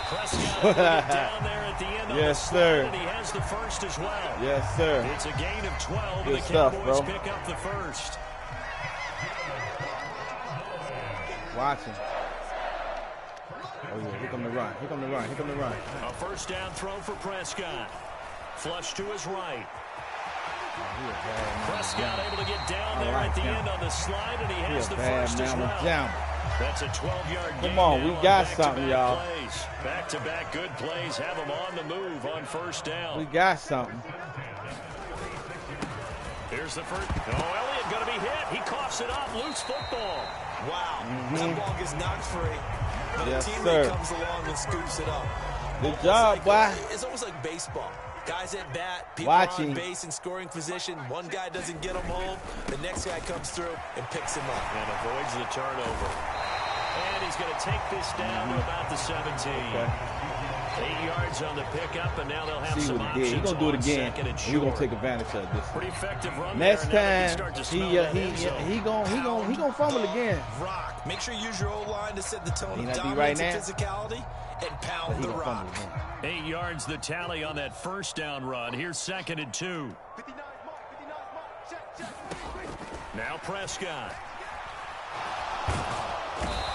Prescott will get down there at the end of the slide, sir. And he has the 1st as well. Yes, sir. It's a gain of 12, Good and the stuff, Cowboys bro. pick up the 1st. Watching. Oh, yeah. Here come the run. Here come the run. Here come the run. A 1st down throw for Prescott. Flush to his right. Prescott able to get down there at the end on the slide, and he has the 1st as well. That's a 12-yard gain. Come on, we got something, y'all. Back-to-back good plays have them on the move on 1st down. We got something. Here's the first. Oh, Elliott going to be hit. He coughs it up. Loose football. wow, that ball gets knocked free. But Yes, a teammate sir. comes along and scoops it up. Good job, boy. It's almost like baseball. Guys at bat, people Watching. on base in scoring position. One guy doesn't get him home. The next guy comes through and picks him up. And avoids the turnover. And he's going to take this down to about the 17. Okay. 8 yards on the pickup, and now they'll have See some what he did. options He's going to do it on again. 2nd and We're going short. to take advantage of this. Pretty effective run Next there. time, he gonna fumble again. Rock. Make sure you use your O-line to set the tone He of not be dominance right and now. physicality and But pound he the gonna rock. fumble again. 8 yards the tally on that 1st down run. Here's 2nd and 2. Now Prescott.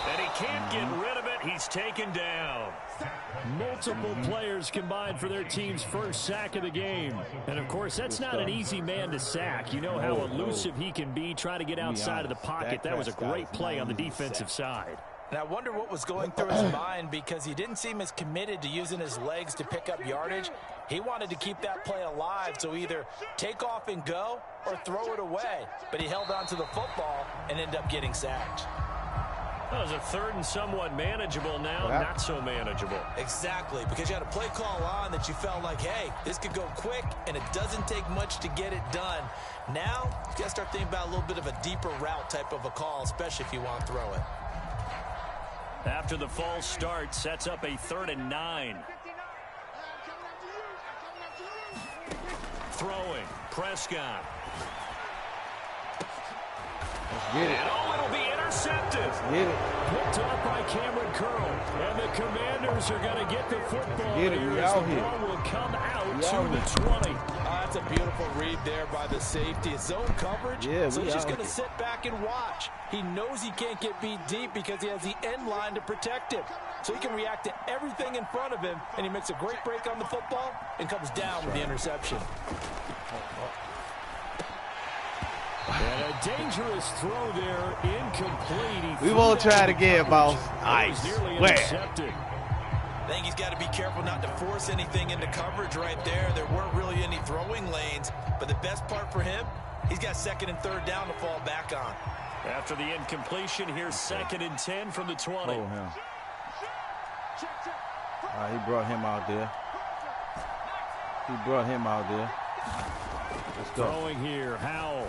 And he can't get rid of it. He's taken down. Multiple players combined for their team's first sack of the game. And, of course, that's not an easy man to sack. You know how elusive he can be trying to get outside of the pocket. That was a great play on the defensive side. And I wonder what was going through his mind, because he didn't seem as committed to using his legs to pick up yardage. He wanted to keep that play alive, so either take off and go or throw it away. But he held on to the football and ended up getting sacked. That was a third and somewhat manageable now, not so manageable. Exactly, because you had a play call on that you felt like, hey, this could go quick, and it doesn't take much to get it done. Now, you got to start thinking about a little bit of a deeper route type of a call, especially if you want to throw it. After the false start, sets up a 3rd and 9. Throwing, Prescott. Get it. And it'll be intercepted. Get it. Picked up by Cameron Curl. And the Commanders are going to get the football Get it. here We as out the here. ball will come out We to out the here. 20. That's a beautiful read there by the safety. It's zone coverage, so he's just going to sit back and watch. He knows he can't get beat deep because he has the end line to protect him. So he can react to everything in front of him, and he makes a great break on the football and comes down with the interception. And a dangerous throw there, incomplete. We won't try it again, boss. I swear. I think he's got to be careful not to force anything into coverage right there. There weren't really any throwing lanes, but the best part for him, he's got 2nd and 3rd down to fall back on. After the incompletion, here's 2nd and 10 from the 20. Oh, him. He brought him out there. Let's go. Throwing here, Howell.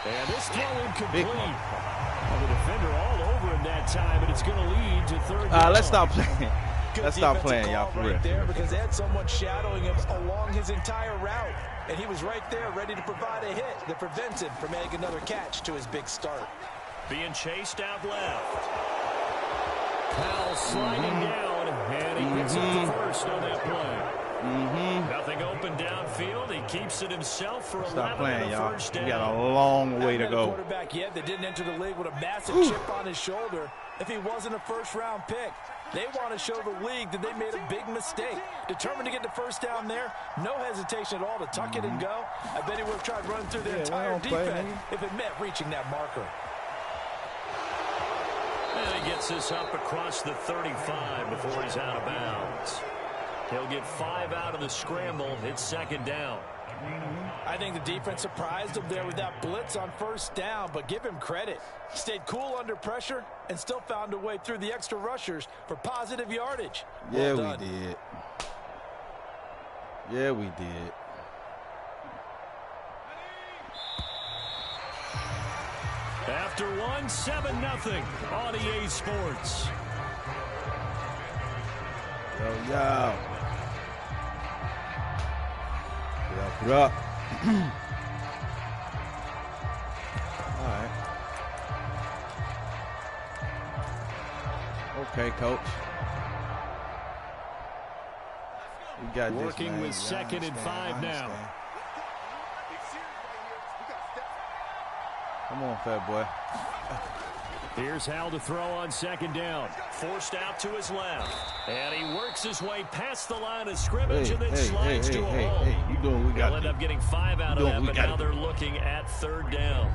And this throw incomplete. Well, the defender all over him that time, but it's going to lead to 3rd down. Let's stop playing. Let's stop playing, y'all, for real. There, because they had someone shadowing him along his entire route, and he was right there ready to provide a hit that prevents him from making another catch to his big start. Being chased out left. Powell sliding down, and he gets up the first on that play. Nothing open downfield. He keeps it himself for 11 and a first down. We got a long way to go. Quarterback yet that didn't enter the league with a massive chip on his shoulder. If he wasn't a first-round pick, they want to show the league that they made a big mistake. Determined to get the first down there, no hesitation at all to tuck it and go. I bet he would have tried running through the entire defense if it meant reaching that marker. And he gets this up across the 35 before he's out of bounds. He'll get 5 out of the scramble. It's 2nd down. I think the defense surprised him there with that blitz on 1st down, but give him credit. He stayed cool under pressure and still found a way through the extra rushers for positive yardage. Yeah, we did. Yeah, we did. After one, 7-0 on EA Sports. Yo. Put up. All right. Okay, coach. We got this, working man. with 2nd and 5 now. Come on, fat boy. Here's Howell to throw on 2nd down. Forced out to his left. And he works his way past the line of scrimmage and then slides to a hole. You doing? We got They'll end up getting 5 out of that, but now they're looking at 3rd down.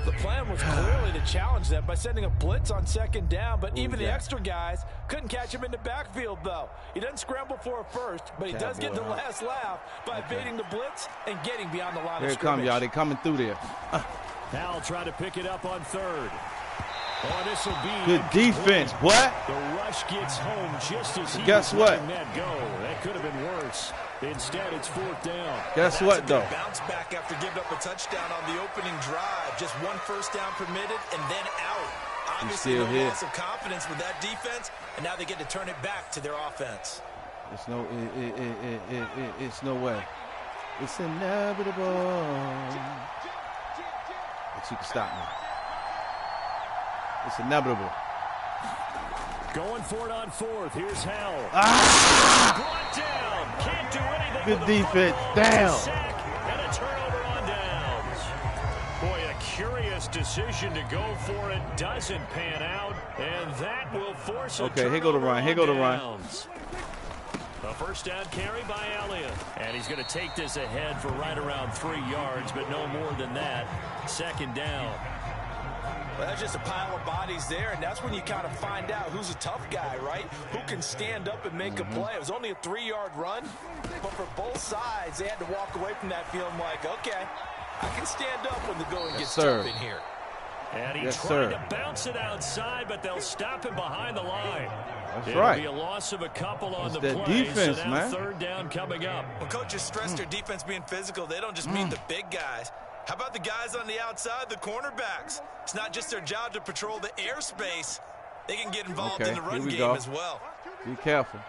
The plan was clearly to challenge them by sending a blitz on 2nd down, but even the extra guys couldn't catch him in the backfield, though. He doesn't scramble for a first, but he does get the last laugh by evading the blitz and getting beyond the line of scrimmage. Here it comes, y'all. They're coming through there. Howell trying to pick it up on 3rd. Oh, this will be good defense. What? The rush gets home just as he was letting that go. That could have been worse. Instead, it's 4th down. Guess what, though? Bounce back after giving up a touchdown on the opening drive. Just 1 first down permitted and then out. Obviously, no loss of confidence with that defense, and now they get to turn it back to their offense. It's no way. It's inevitable. But you can stop me. It's inevitable. Going for it on 4th. Here's Howell. Ah! Brought down. Can't do anything. Good defense. Damn. Sack and a turnover on downs. Boy, a curious decision. decision to go for it doesn't pan out, and that will force a Okay, here go the run. Here go the run. A first down carry by Elliott. And he's going to take this ahead for right around 3 yards, but no more than that. Second down. Well, that's just a pile of bodies there, and that's when you kind of find out who's a tough guy, right? Who can stand up and make a play. It was only a 3-yard run, but for both sides, they had to walk away from that feeling like, okay, I can stand up when the going gets tough in here. And he tried to bounce it outside, but they'll stop him behind the line. That's right. It'll be a loss of a couple on the that play, defense, so now man. third down coming up. When coaches stress their defense being physical, they don't just mean the big guys. How about the guys on the outside, the cornerbacks? It's not just their job to patrol the airspace. They can get involved in the run game as well. Be careful.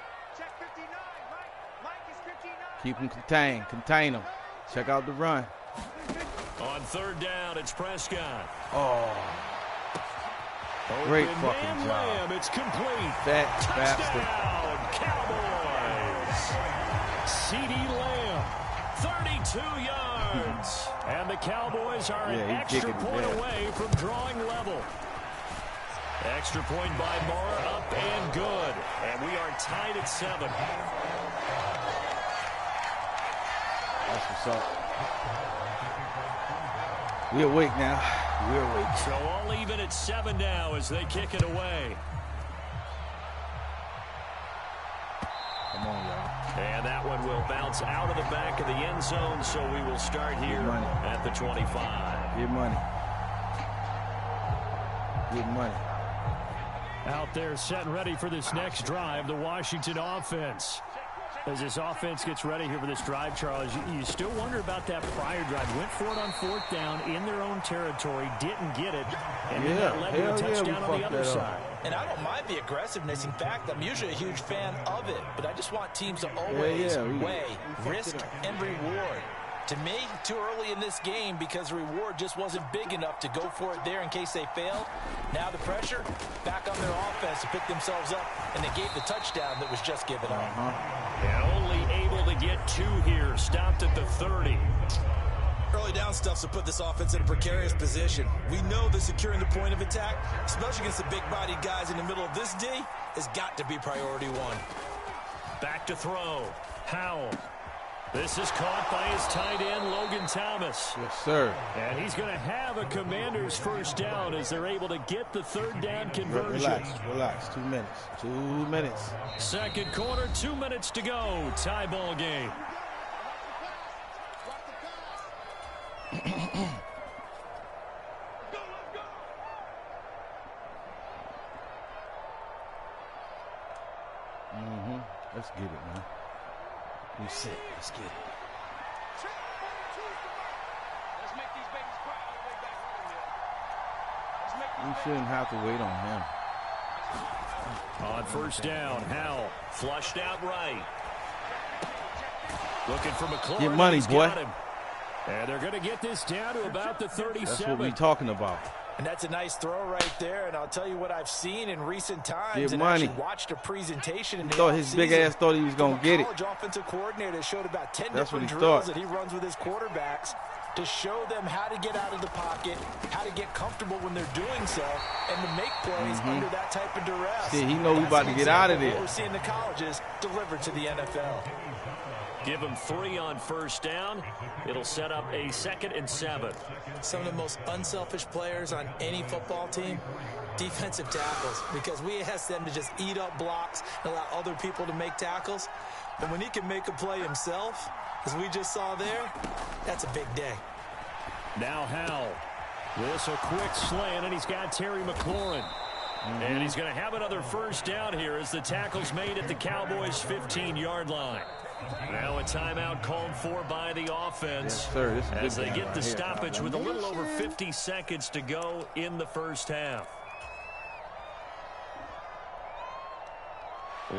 Keep them contained. Contain them. Check out the run. On third down, it's Prescott. Oh. Great fucking job. It's complete. Fat Touchdown, bastard. Cowboys. C.D. Lamb, 32 yards. And the Cowboys are an extra point away from drawing level. Extra point by Moore, up and good. And we are tied at 7. That's what's up. We're awake now. We're awake. So all even at 7 now as they kick it away. Come on, y'all. And that one will bounce out of the back of the end zone, so we will start here at the 25. Get money. Get money. Out there set and ready for this next drive, the Washington offense. As this offense gets ready here for this drive, Charles, you still wonder about that prior drive. Went for it on fourth down in their own territory, didn't get it, and then that led to a touchdown on the other side. And I don't mind the aggressiveness. In fact, I'm usually a huge fan of it, but I just want teams to always weigh risk and reward. To me, too early in this game because the reward just wasn't big enough to go for it there in case they failed. Now the pressure back on their offense to pick themselves up, and they gave the touchdown that was just given up. And only able to get 2 here, stopped at the 30. Early down stuff to put this offense in a precarious position. We know that securing the point of attack, especially against the big-bodied guys in the middle of this D, has got to be priority 1. Back to throw. Howell. This is caught by his tight end, Logan Thomas. Yes, sir. And he's going to have a Commander's first down as they're able to get the third down conversion. Relax. 2 minutes. 2 minutes. Second quarter, 2 minutes to go. Tie ball game. Let's get it, man. We sit. Let's get it. We shouldn't have to wait on him. On first down, Howell flushed out right. Looking for McLaurin. Get money, boy. And they're going to get this down to about the 37. That's what we're talking about. And that's a nice throw right there. And I'll tell you what I've seen in recent times. Get money. Watched a presentation. And thought his big ass thought he was going to get it. College offensive coordinator showed about 10 That's different what he drills thought. that he runs with his quarterbacks to show them how to get out of the pocket, how to get comfortable when they're doing so, and to make plays under that type of duress. See, he know we about to get out of there. What we're seeing the colleges deliver to the NFL. Give him 3 on first down. It'll set up a 2nd and 7. Some of the most unselfish players on any football team, defensive tackles, because we ask them to just eat up blocks and allow other people to make tackles. And when he can make a play himself, as we just saw there, that's a big day. Now Howell. This a quick slant, and he's got Terry McLaurin. And he's going to have another first down here as the tackle's made at the Cowboys' 15-yard line. Now a timeout called for by the offense. Yes, sir. This is as they get right the here, stoppage with a little over 50 seconds to go in the first half.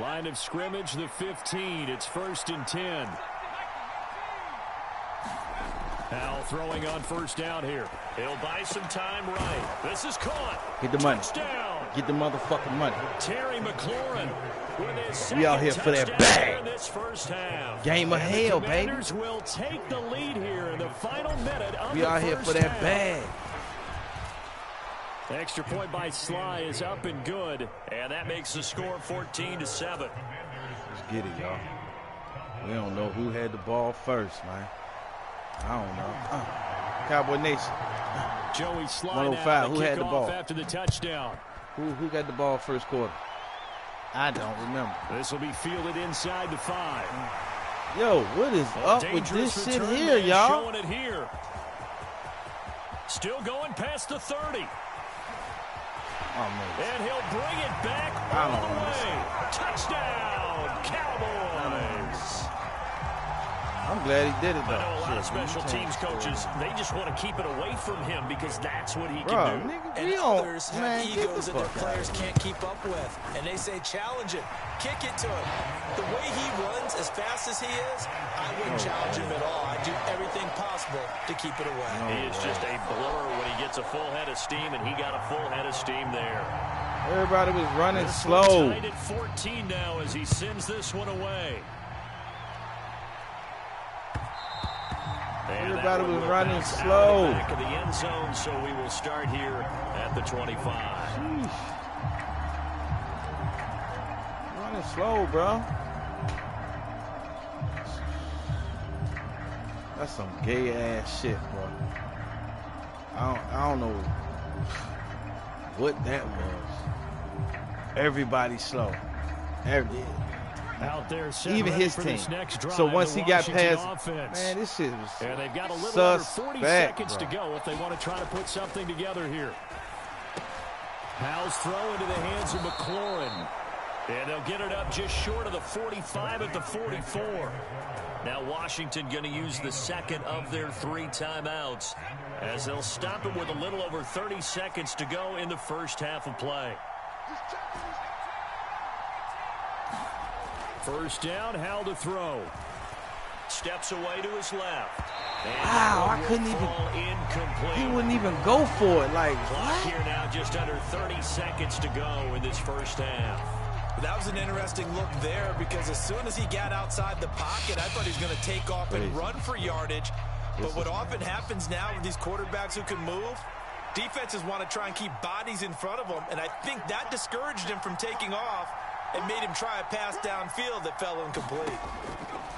Line of scrimmage, the 15. It's 1st and 10. Howell throwing on first down here. He'll buy some time right. This is caught. Get the money. Touchdown. Get the motherfucking money. Terry McLaurin with his We out here for that bag. in this first half. Game of hell, baby. The Commanders will take the lead here in the final minute of We the out here first for that half. bag. Extra point by Sly is up and good, and that makes the score 14-7. Let's get it, y'all. We don't know who had the ball first, man. I don't know. Cowboy Nation. Joey Sly 105. Who had the ball after the touchdown? Who got the ball first quarter? I don't remember. This will be fielded inside the 5. Yo, what is up with this shit here, y'all? Showing it here. Still going past the 30. Oh, man. And he'll bring it back all the way. Touchdown, Cowboys. I'm glad he did it, though. I know a lot of special teams coaches, they just want to keep it away from him because that's what he can do. Nigga, and others have egos that their players can't keep up with. And they say, challenge him. Kick it to him. The way he runs, as fast as he is, I wouldn't challenge him at all. I'd do everything possible to keep it away. He is just a blur when he gets a full head of steam, and he got a full head of steam there. Everybody was running slow. Tied at 14 now as he sends this one away. And everybody was running slow. Back of the end zone, so we will start here at the 25. Sheesh. Running slow, bro. That's some gay ass shit, bro. I don't know what that was. Everybody slow. Out there, even his team. So once he got past, offense. Man, this shit was and they've got a little suspect, under 40 seconds bro. to go if they want to try to put something together here. Howell's throw into the hands of McLaurin. And they'll get it up just short of the 45 at the 44. Now Washington going to use the second of their 3 timeouts as they'll stop it with a little over 30 seconds to go in the first half of play. First down, Howell to throw. Steps away to his left. Wow, I couldn't even. Incomplete. He wouldn't even go for it. Like, Clock what? here now, just under 30 seconds to go in this first half. That was an interesting look there because as soon as he got outside the pocket, I thought he was going to take off and run for yardage. But what often happens now with these quarterbacks who can move, defenses want to try and keep bodies in front of them, and I think that discouraged him from taking off and made him try a pass downfield that fell incomplete.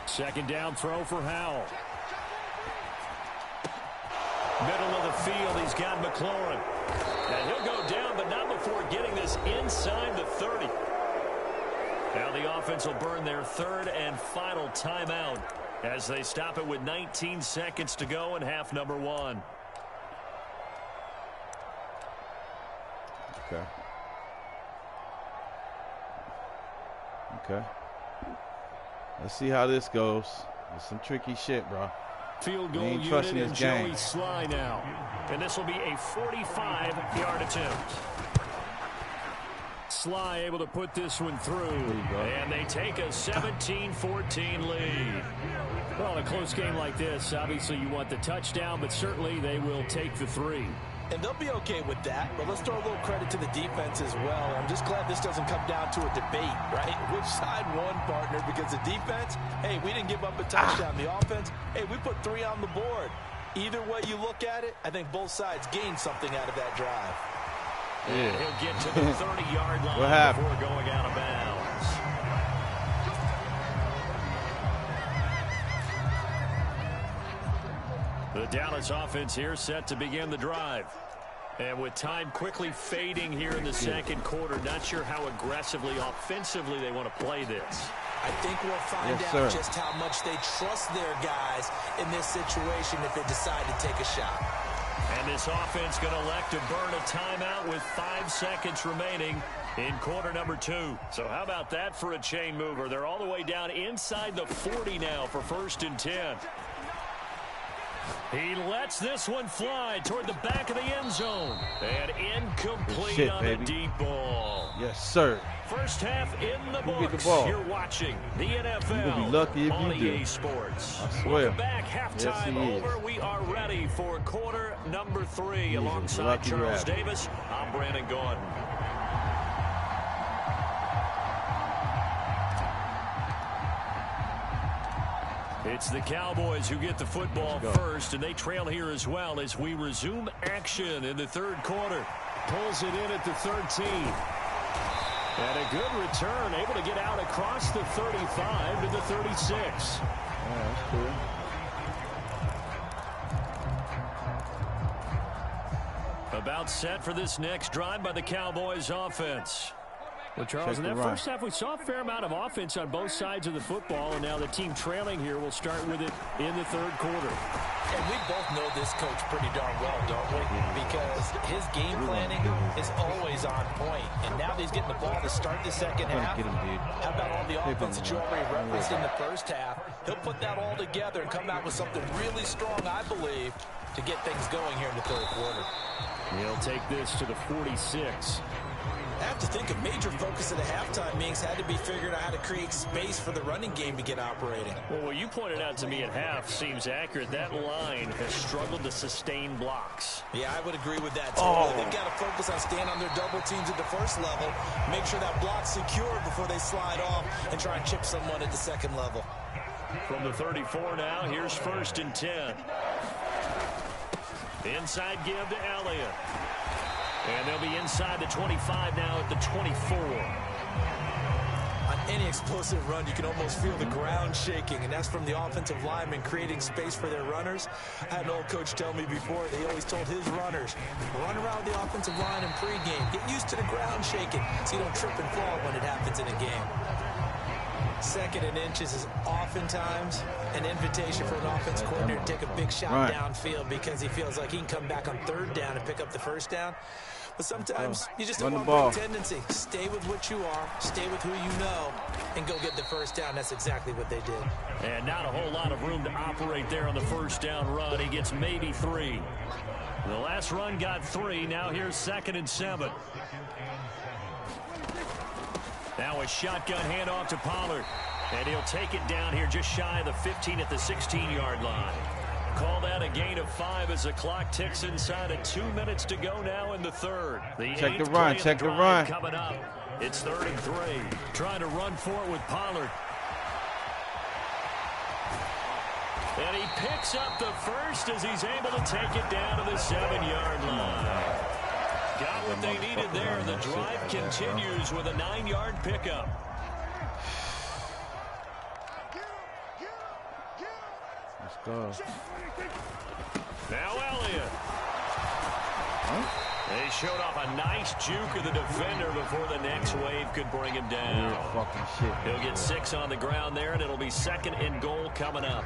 Second down throw for Howell. Middle of the field, he's got McLaurin. And he'll go down, but not before getting this inside the 30. Now the offense will burn their third and final timeout as they stop it with 19 seconds to go in half number 1. Okay. Okay. Let's see how this goes. It's some tricky shit, bro. Field goal unit and Joey Sly now. And this will be a 45-yard attempt. Sly able to put this one through. And they take a 17-14 lead. Well, in a close game like this, obviously you want the touchdown, but certainly they will take the 3. And they'll be okay with that, but let's throw a little credit to the defense as well. I'm just glad this doesn't come down to a debate, right? Which side won, partner? Because the defense, hey, we didn't give up a touchdown. The offense, hey, we put 3 on the board. Either way you look at it, I think both sides gained something out of that drive. Yeah. He'll get to the 30-yard line before going out of bounds. The Dallas offense here set to begin the drive. And with time quickly fading here in the second quarter, not sure how aggressively, offensively they want to play this. I think we'll find out just how much they trust their guys in this situation if they decide to take a shot. And this offense going to elect to burn a timeout with 5 seconds remaining in quarter number 2. So how about that for a chain mover? They're all the way down inside the 40 now for 1st and 10. He lets this one fly toward the back of the end zone. And incomplete on a deep ball. Yes, sir. First half in the books. You're watching the NFL You'll be lucky if on you EA do. Sports. I swear. Welcome back. Halftime over. We are ready for quarter number 3. Alongside Charles Davis, I'm Brandon Gordon. It's the Cowboys who get the football first, and they trail here as well as we resume action in the third quarter. pulls it in at the 13. And a good return, able to get out across the 35 to the 36. Yeah, that's cool. About set for this next drive by the Cowboys offense. Well, Charles, in that first half, we saw a fair amount of offense on both sides of the football, and now the team trailing here will start with it in the third quarter. And we both know this coach pretty darn well, don't we? Because his game planning is always on point. And now that he's getting the ball to start the second half, how about all the offense that you already referenced in the first half? He'll put that all together and come out with something really strong, I believe, to get things going here in the third quarter. He'll take this to the 46. I have to think a major focus of the halftime meetings had to be figuring out how to create space for the running game to get operating. Well, what you pointed out to me at half seems accurate. That line has struggled to sustain blocks. Yeah, I would agree with that, too. They've got to focus on staying on their double teams at the first level, make sure that block's secure before they slide off, and try and chip someone at the second level. From the 34 now, here's 1st and 10. Inside give to Elliott. And they'll be inside the 25 now at the 24. On any explosive run, you can almost feel the ground shaking, and that's from the offensive linemen creating space for their runners. I had an old coach tell me before, he always told his runners, run around the offensive line in pregame. Get used to the ground shaking so you don't trip and fall when it happens in a game. 2nd and inches is oftentimes an invitation for an offense coordinator to take a big shot downfield because he feels like he can come back on 3rd down and pick up the 1st down. But sometimes you just don't want a tendency. Stay with what you are, stay with who you know, and go get the 1st down. That's exactly what they did. And not a whole lot of room to operate there on the 1st down run. He gets maybe 3. The last run got 3. Now here's 2nd and 7. Now a shotgun handoff to Pollard. And he'll take it down here just shy of the 15 at the 16-yard line. Call that a gain of 5 as the clock ticks inside of 2 minutes to go now in the third. Check the run, check the run. Coming up, it's 3rd and 3. Trying to run for it with Pollard. And he picks up the first as he's able to take it down to the 7-yard line. Got what they needed there. The drive continues with a 9-yard pickup. Let's go. Now Elliott. They showed off a nice juke of the defender before the next wave could bring him down. He'll get 6 on the ground there, and it'll be 2nd and goal coming up.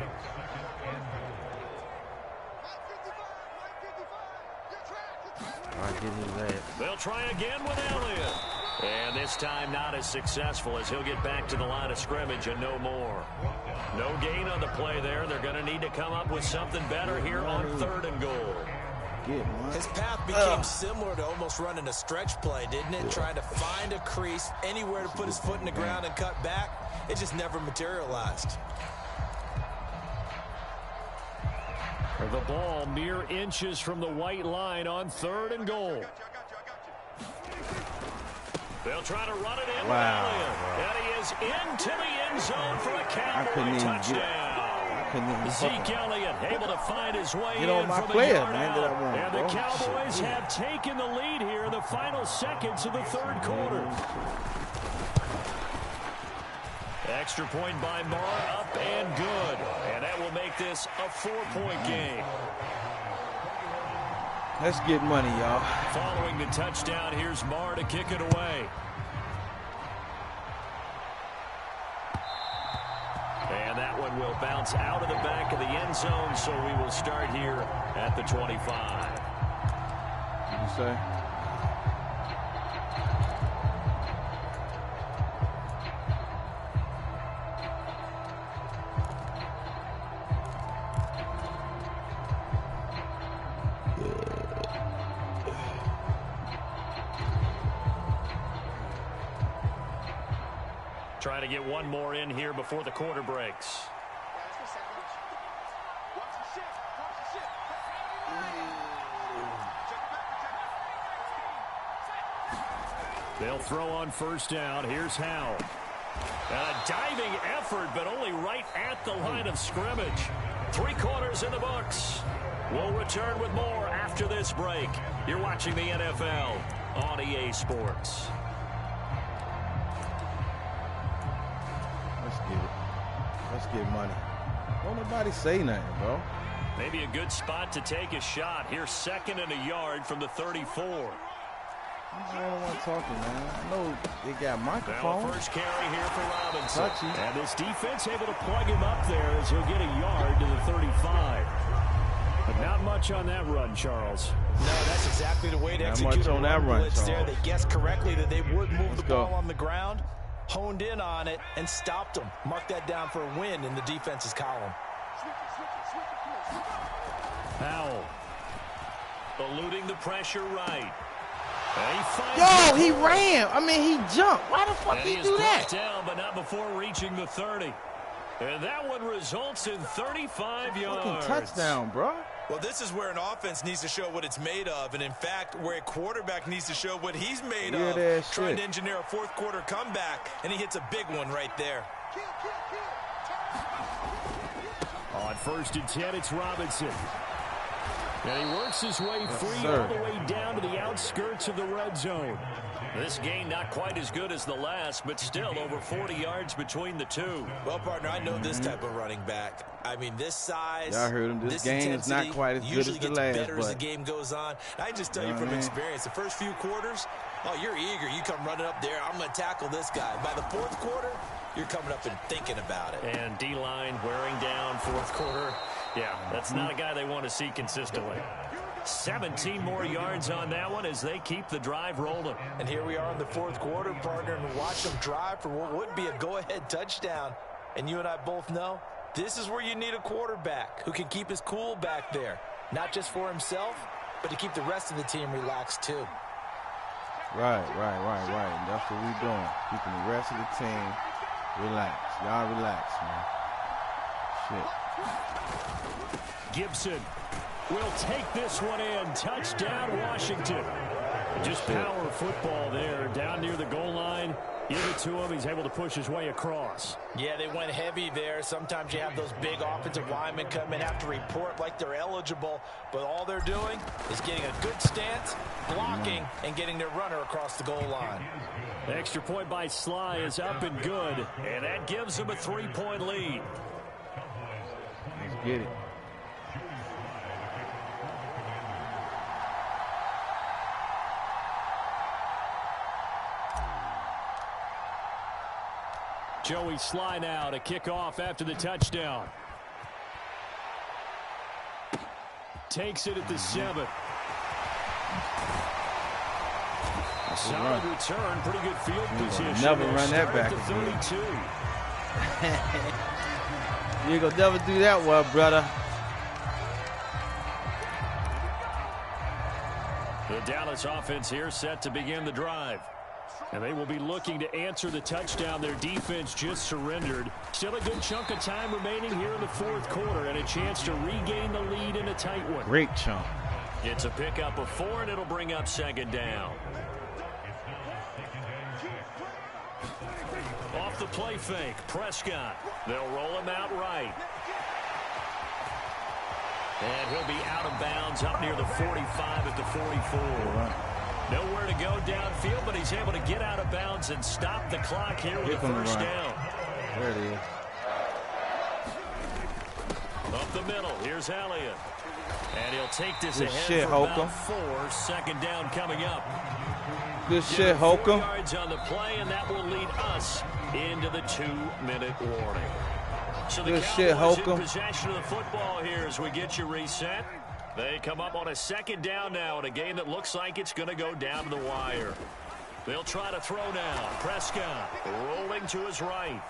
They'll try again with Elliott. And this time not as successful as he'll get back to the line of scrimmage and no more. No gain on the play there. They're going to need to come up with something better here on 3rd and goal. His path became similar to almost running a stretch play, didn't it? Trying to find a crease, anywhere to put his foot in the ground and cut back. It just never materialized. The ball mere inches from the white line on 3rd and goal. They'll try to run it in with Elliott. And he is into the end zone for a Cowboy touchdown. Zeke Elliott able to find his way in from the yard out. And the Cowboys have taken the lead here in the final seconds of the 3rd quarter. Extra point by Marr, up and good. And that will make this a 4-point game. Let's get money, y'all. Following the touchdown, here's Marr to kick it away. And that one will bounce out of the back of the end zone, so we will start here at the 25. What you say? Trying to get one more in here before the quarter breaks. They'll throw on 1st down. Here's Howe. And a diving effort, but only right at the line of scrimmage. 3 quarters in the books. We'll return with more after this break. You're watching the NFL on EA Sports. Let's get it. Let's get money. Don't nobody say nothing, bro. Maybe a good spot to take a shot. Here's 2nd and a yard from the 34. I'm the only one talking, man. I know they got microphones. Now first carry here for Robinson. Touchy. And this defense able to plug him up there as he'll get a yard to the 35. But not much on that run, Charles. No, that's exactly the way to Not execute much a on that run, blitz there. Charles. They guessed correctly that they would move Let's the go. ball on the ground, honed in on it, and stopped them. Mark that down for a win in the defense's column. Powell eluding the pressure right. Yo, he ran. I mean, he jumped. Why the fuck And he do that? down, but not before reaching the 30. And that one results in 35 yards. Fucking touchdown, bro. Well, this is where an offense needs to show what it's made of, and in fact, where a quarterback needs to show what he's made of. Trying to engineer a fourth quarter comeback, and he hits a big one right there. On 1st and 10, it's Robinson. And he works his way free sir. all the way down to the outskirts of the red zone. This gain not quite as good as the last, but still over 40 yards between the two. Well, partner, I know this type of running back. I mean, this size. Y'all heard him. This game is not quite as good as the last, better as the but game goes on. I just tell you from experience, the first few quarters, oh, you're eager. You come running up there. I'm going to tackle this guy. By the fourth quarter, you're coming up and thinking about it. And D-line wearing down fourth quarter. Yeah, that's not a guy they want to see consistently. 17 more yards on that one as they keep the drive rolling. And here we are in the fourth quarter, partner, and watch them drive for what would be a go-ahead touchdown. And you and I both know this is where you need a quarterback who can keep his cool back there. Not just for himself, but to keep the rest of the team relaxed too. right. And that's what we're doing. Keeping the rest of the team relaxed. Y'all relax, man. Shit. Gibson will take this one in. Touchdown, Washington. Just power football there. Down near the goal line. Give it to him. He's able to push his way across. Yeah, they went heavy there. Sometimes you have those big offensive linemen come in, have to report like they're eligible, but all they're doing is getting a good stance, blocking, and getting their runner across the goal line. The extra point by Sly is up and good. And that gives them a 3-point lead. Let's get it. Joey Sly now to kick off after the touchdown. Takes it at the 7. Solid return, pretty good field position. Never run that back at the 32. You ain't gonna never do that well, brother. The Dallas offense here set to begin the drive. And they will be looking to answer the touchdown their defense just surrendered. Still a good chunk of time remaining here in the fourth quarter and a chance to regain the lead in a tight one. Great chunk. It's a pickup of 4, and it'll bring up 2nd down. Off the play fake, Prescott. They'll roll him out right. And he'll be out of bounds up near the 45 at the 44. Nowhere to go downfield, but he's able to get out of bounds and stop the clock here with a first down. There it is. Up the middle, here's Elliott. And he'll take this Good ahead shit, for Holcomb. about 4. 2nd down coming up. Good shit, Holcomb. 4 yards on the play, and that will lead us into the 2-minute warning. So the Good Cowboys shit, Holcomb. in possession of the football here as we get you reset. They come up on a 2nd down now in a game that looks like it's going to go down to the wire. They'll try to throw now. Prescott rolling to his right.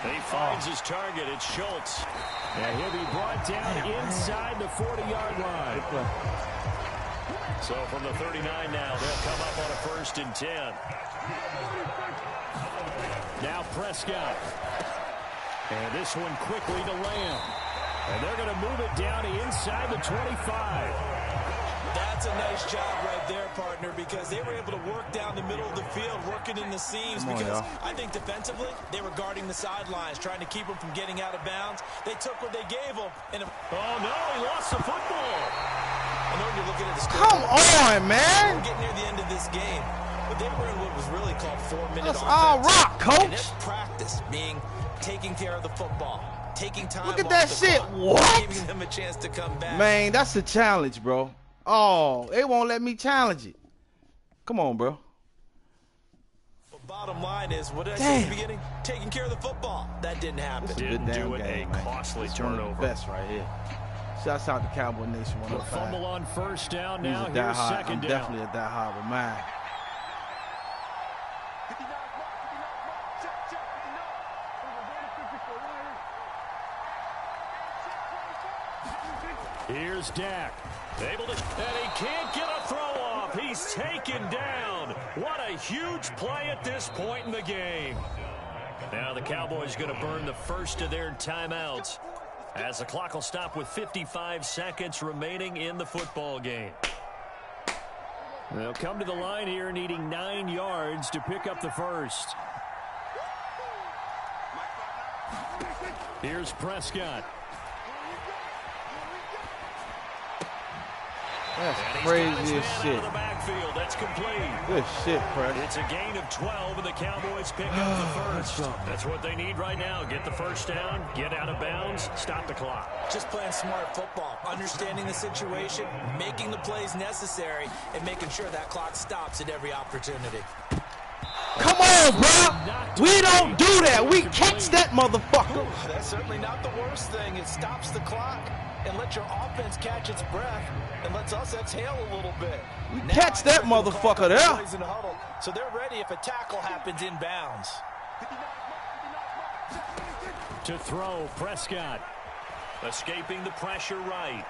He finds his target. It's Schultz. And he'll be brought down inside the 40-yard line. So from the 39 now, they'll come up on a 1st and 10. Now Prescott. And this one quickly to Lamb. And they're going to move it down inside the 25. That's a nice job right there, partner, because they were able to work down the middle of the field, working in the seams, because I think defensively they were guarding the sidelines, trying to keep them from getting out of bounds. They took what they gave them. And oh, no, he lost the football. I know you're looking at the score. Come on, man. We're getting near the end of this game, but they were in what was really called 4-minute offense. That's all rock, coach. And it's practice, being taking care of the football, taking time. Look at that shit. What? Giving them a chance to come back. Man, that's a challenge, bro. Oh, they won't let me challenge it. Come on, bro. But bottom line is, what did I say at the beginning? Taking care of the football. That didn't happen. Didn't do it. A costly turnover. One of the best right here. Shouts out to Cowboy Nation 105. Fumble on first down. Now He's here's second down. Definitely a die-hard with mine. Here's Dak. Able to, and he can't get a throw off. He's taken down. What a huge play at this point in the game. Now the Cowboys going to burn the first of their timeouts as the clock will stop with 55 seconds remaining in the football game. They'll come to the line here needing 9 yards to pick up the first. Here's Prescott. That's crazy as shit. Out of the backfield. That's complete. Good shit, Press. It's a gain of 12, and the Cowboys pick up the first. That's what they need right now. Get the first down, get out of bounds, stop the clock. Just playing smart football, understanding the situation, making the plays necessary, and making sure that clock stops at every opportunity. Come on, bro. We don't do that. We catch that motherfucker. That's certainly not the worst thing. It stops the clock and lets your offense catch its breath and lets us exhale a little bit. We catch that motherfucker there. So they're ready if a tackle happens inbounds. To throw, Prescott. Escaping the pressure right.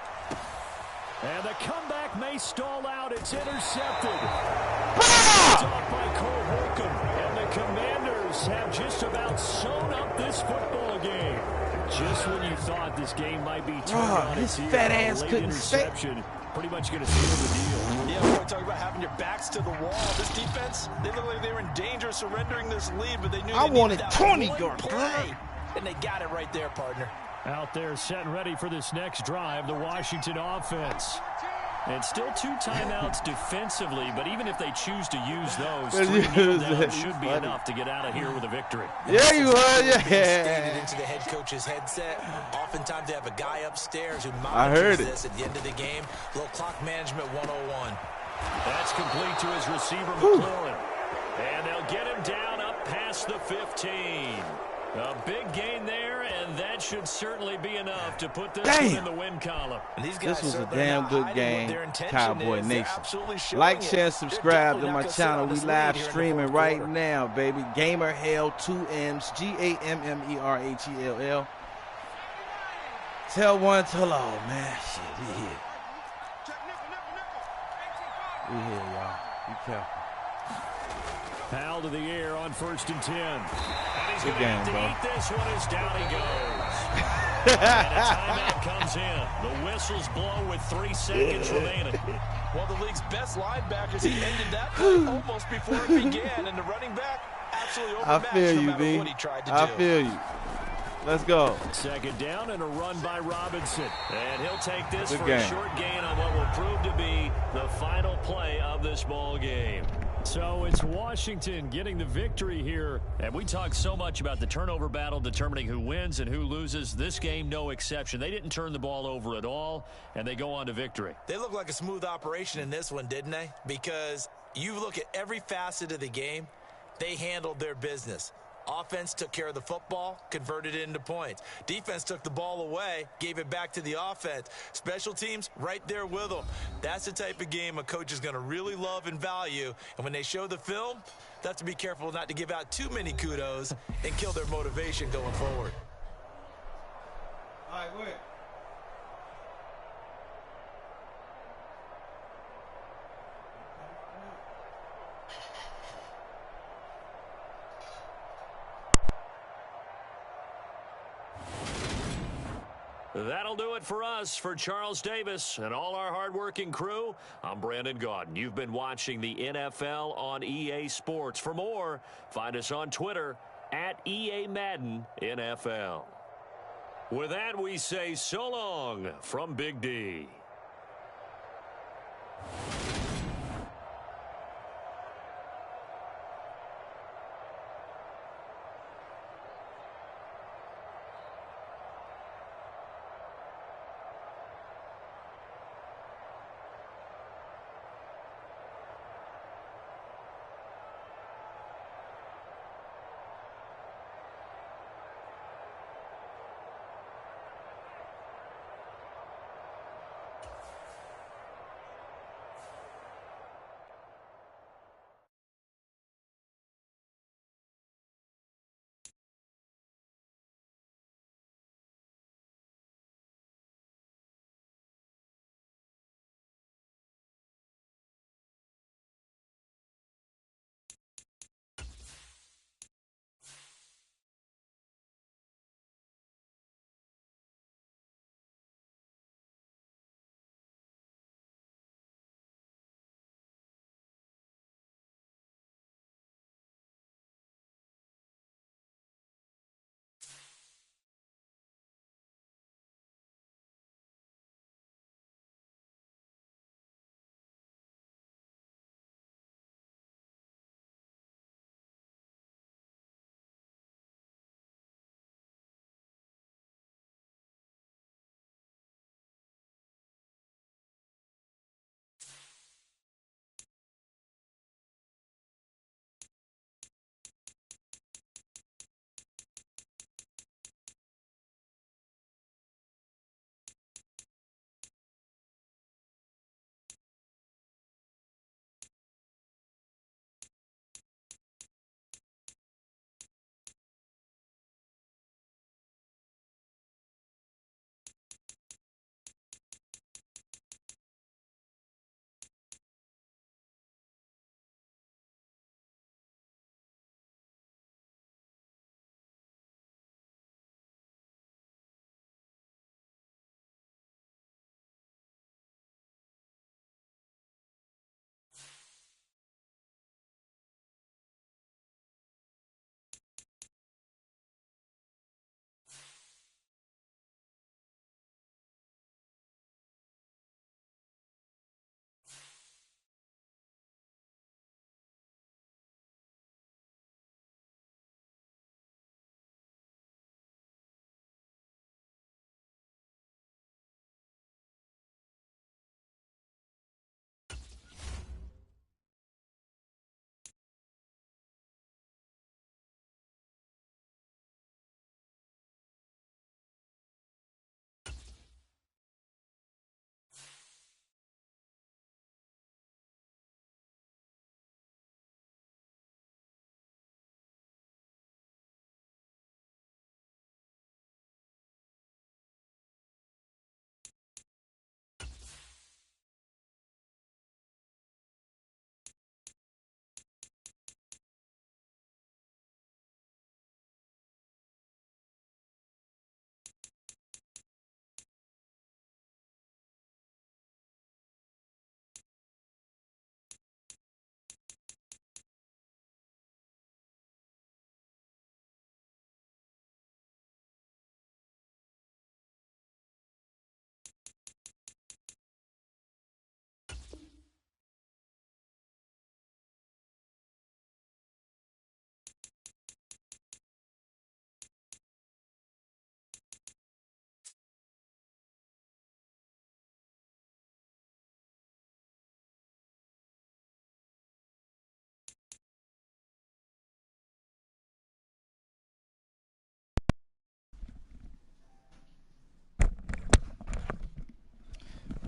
And the comeback may stall out. It's intercepted. Picked off by Cole Holcomb. And the Commanders have just about sewn up this football game. Just when you thought this game might be turned on its ear, fat ass couldn't interception, pretty much going to seal the deal. Yeah, we're talking about having your backs to the wall. This defense, they look like they were in danger of surrendering this lead, but they knew they wanted that 20 one yards, play, and they got it right there, partner. Out there set and ready for this next drive, the Washington offense. And still 2 timeouts defensively, but even if they choose to use those, 3 down should be enough to get out of here with a victory. Yeah, you are. Yeah. Stated into the head coach's headset. Oftentimes they have a guy upstairs who monitors this at the end of the game. Little clock management 101. That's complete to his receiver, McLaurin. And they'll get him down up past the 15. A big gain there, and that should certainly be enough to put this one in the win column. This was a damn good game, Cowboy Nation. Like, share, and subscribe to my channel. We live streaming right now, baby. Gamer Hell 2 M's, GAMMERHELL. Tell one, tell all, man. Shit, we here. We here, y'all. Be careful. Foul to the air on 1st and 10. And he's good going to game, have to bro. eat this one as down he goes. And a timeout comes in. The whistles blow with 3 seconds remaining. Well, the league's best linebackers, he ended that play almost before it began, and the running back absolutely overmatched no matter what he tried to do. I feel you. Let's go. Second down and a run by Robinson. And he'll take this Good for game. a short gain on what will prove to be the final play of this ball game. So it's Washington getting the victory here. And we talk so much about the turnover battle determining who wins and who loses. This game, no exception. They didn't turn the ball over at all, and they go on to victory. They look like a smooth operation in this one, didn't they? Because you look at every facet of the game, they handled their business. Offense took care of the football, converted it into points. Defense took the ball away, gave it back to the offense. Special teams, right there with them. That's the type of game a coach is going to really love and value. And when they show the film, they have to be careful not to give out too many kudos and kill their motivation going forward. All right, wait. That'll do it for us. For Charles Davis and all our hardworking crew, I'm Brandon Gaudin. You've been watching the NFL on EA Sports. For more, find us on Twitter at EA Madden NFL. With that, we say so long from Big D.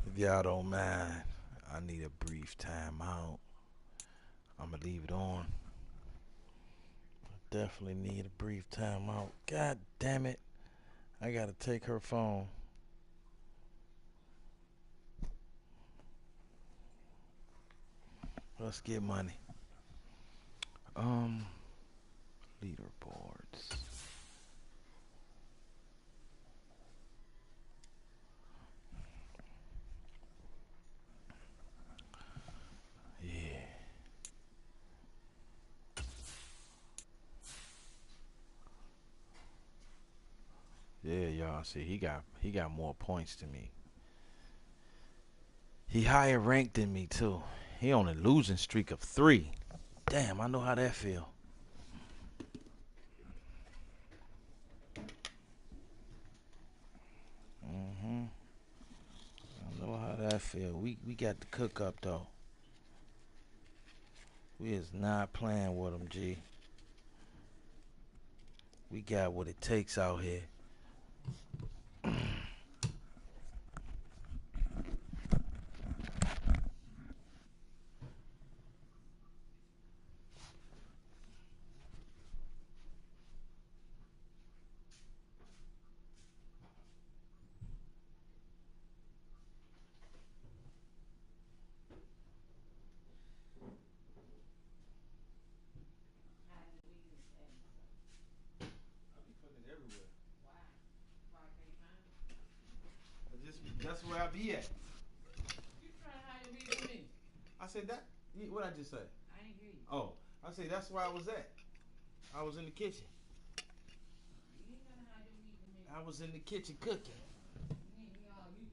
If y'all don't mind, I need a brief time out. I'm going to leave it on. I definitely need a brief time out. God damn it. I got to take her phone. Let's get money. Leaderboards. Oh, see, he got more points than me. He higher ranked than me too. He on a losing streak of 3. Damn, I know how that feel. I know how that feel. We got the cook up though. We is not playing with him, G. We got what it takes out here. That's where I be at. You trying to hide your weed from me? I said that. What I just say? I ain't hear you. Oh, I say that's where I was at. I was in the kitchen. You ain't trying to hide your weed from me. I was in the kitchen cooking. You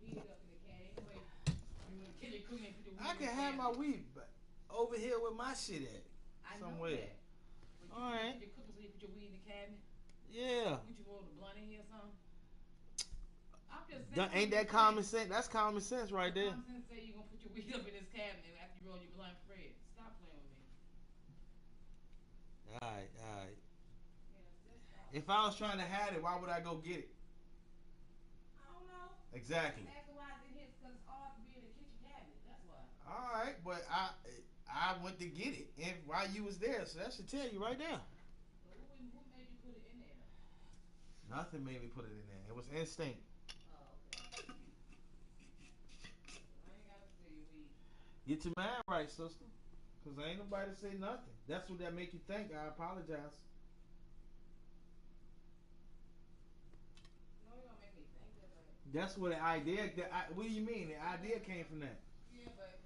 hid up in the can. Ain't no way you in the kitchen cooking and put your weed I in can the have can. my weed over here with my shit at. I somewhere. know that. But you All right. Your cooking so you put your weed in the cabinet. Yeah. Would you roll the blunt in here or something? I'm just saying. Ain't that common sense? That's common sense right there. Common sense say you gonna put your weed up in this cabinet after you roll your blunt, Fred. Stop playing with me. All right. Yeah, stop. If I was trying to hide it, why would I go get it? I don't know. Exactly. Asking why it's in here because it's hard to be in the kitchen cabinet. That's why. All right, but I went to get it, and while you was there, so that should tell you right there. But who made you put it in there? Nothing made me put it in there. It was instinct. Oh, okay. I ain't gotta steal your weed. Get your mind right, sister. Cause ain't nobody say nothing. That's what that make you think. I apologize. No, you don't make me think that way. That's what the idea. What do you mean? The idea came from that. Yeah, but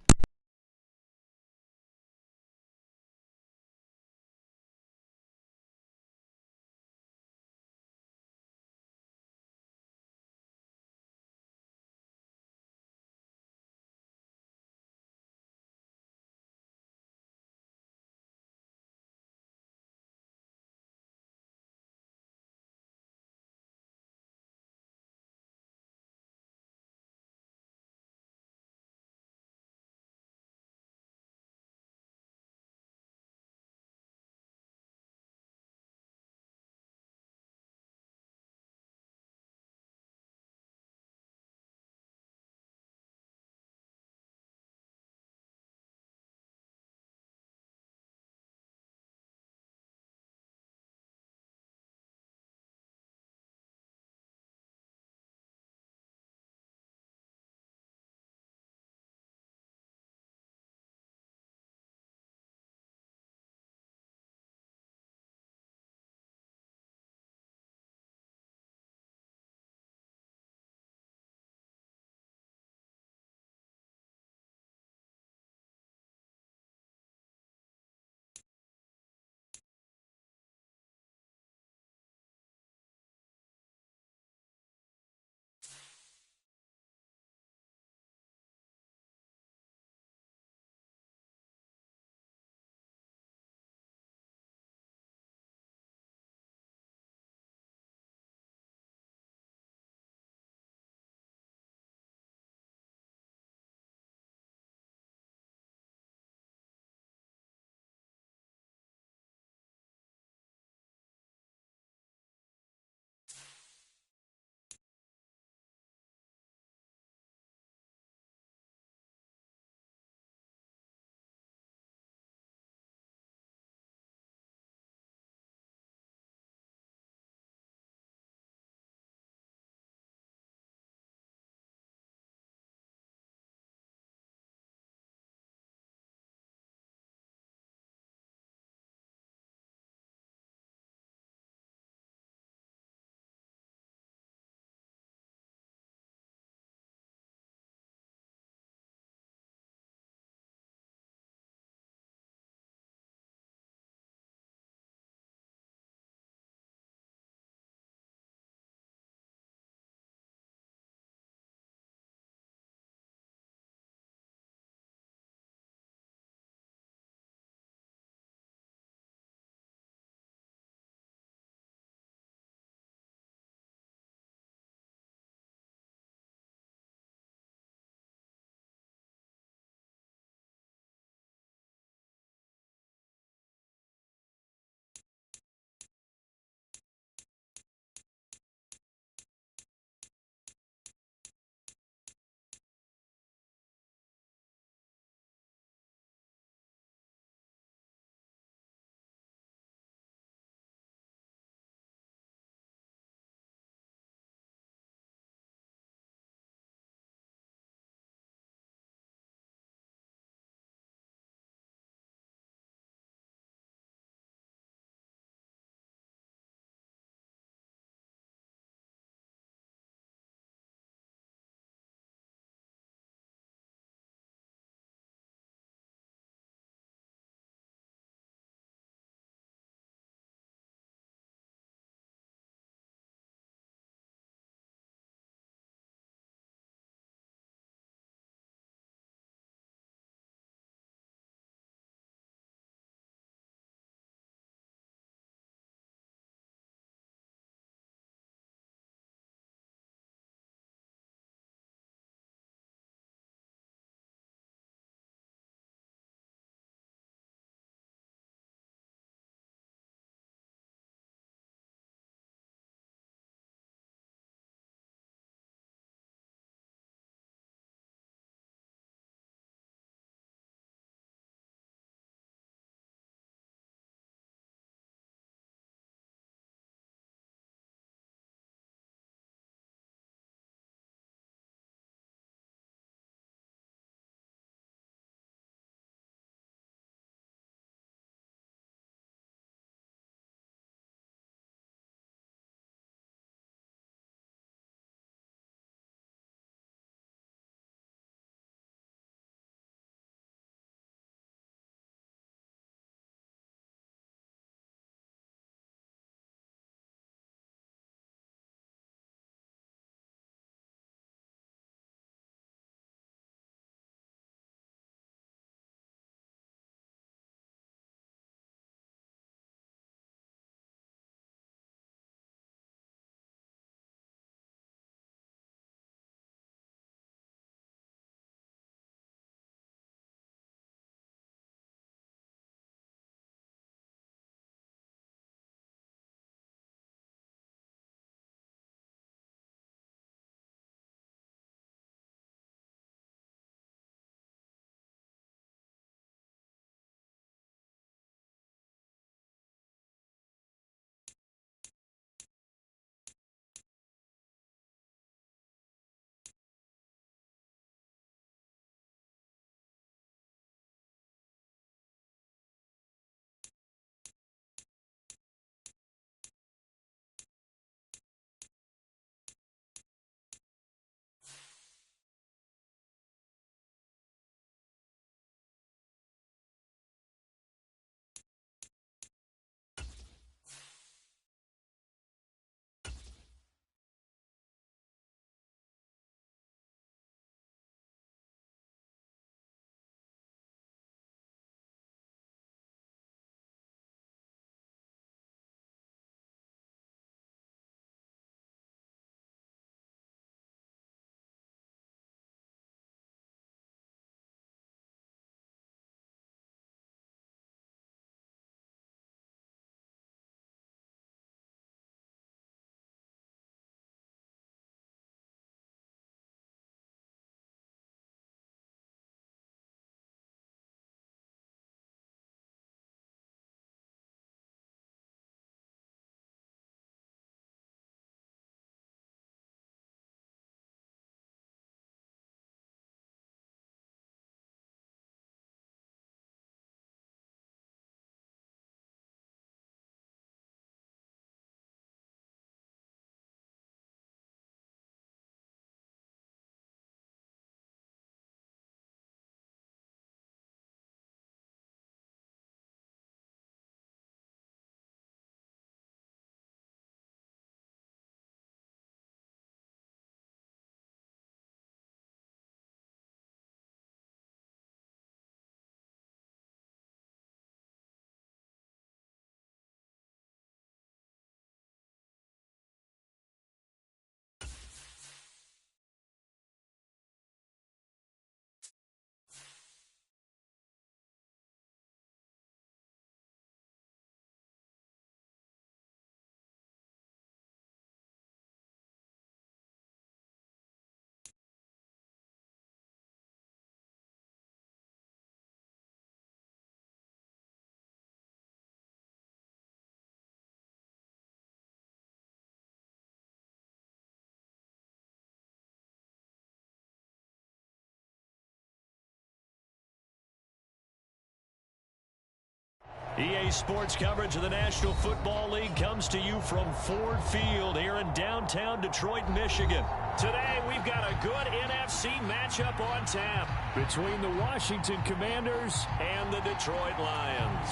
EA Sports coverage of the National Football League comes to you from Ford Field here in downtown Detroit, Michigan. Today, we've got a good NFC matchup on tap between the Washington Commanders and the Detroit Lions.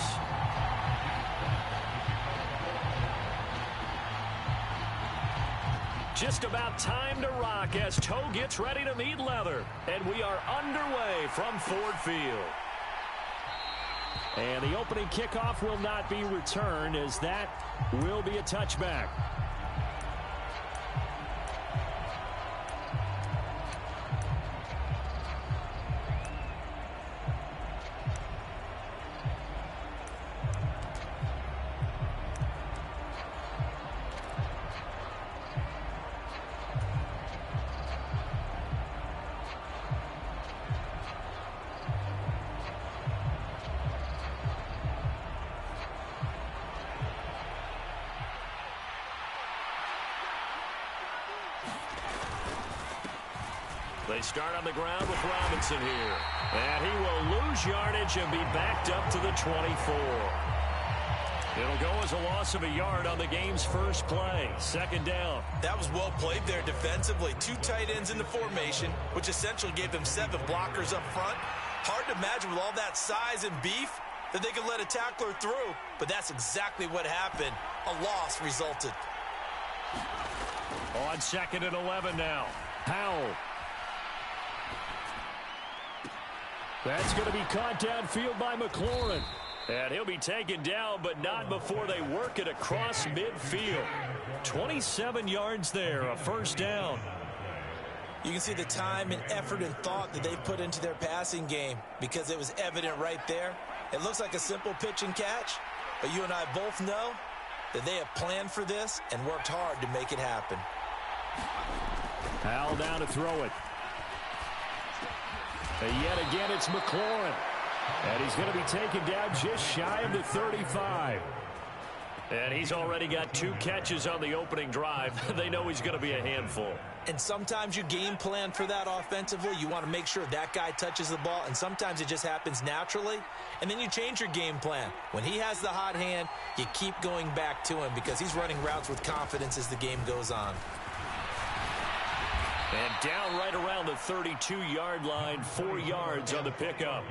Just about time to rock as toe gets ready to meet leather. And we are underway from Ford Field. And the opening kickoff will not be returned, as that will be a touchback. They start on the ground with Robinson here. And he will lose yardage and be backed up to the 24. It'll go as a loss of a yard on the game's first play. Second down. That was well played there defensively. 2 tight ends in the formation, which essentially gave them 7 blockers up front. Hard to imagine with all that size and beef that they could let a tackler through. But that's exactly what happened. A loss resulted. On 2nd and 11 now. Powell. That's going to be caught downfield by McLaurin. And he'll be taken down, but not before they work it across midfield. 27 yards there, a first down. You can see the time and effort and thought that they put into their passing game because it was evident right there. It looks like a simple pitch and catch, but you and I both know that they have planned for this and worked hard to make it happen. Powell down to throw it. And yet again, it's McLaurin. And he's going to be taken down just shy of the 35. And he's already got 2 catches on the opening drive. They know he's going to be a handful. And sometimes you game plan for that offensively. You want to make sure that guy touches the ball, and sometimes it just happens naturally. And then you change your game plan. When he has the hot hand, you keep going back to him because he's running routes with confidence as the game goes on. And down right around the 32-yard line, 4 yards on the pickup.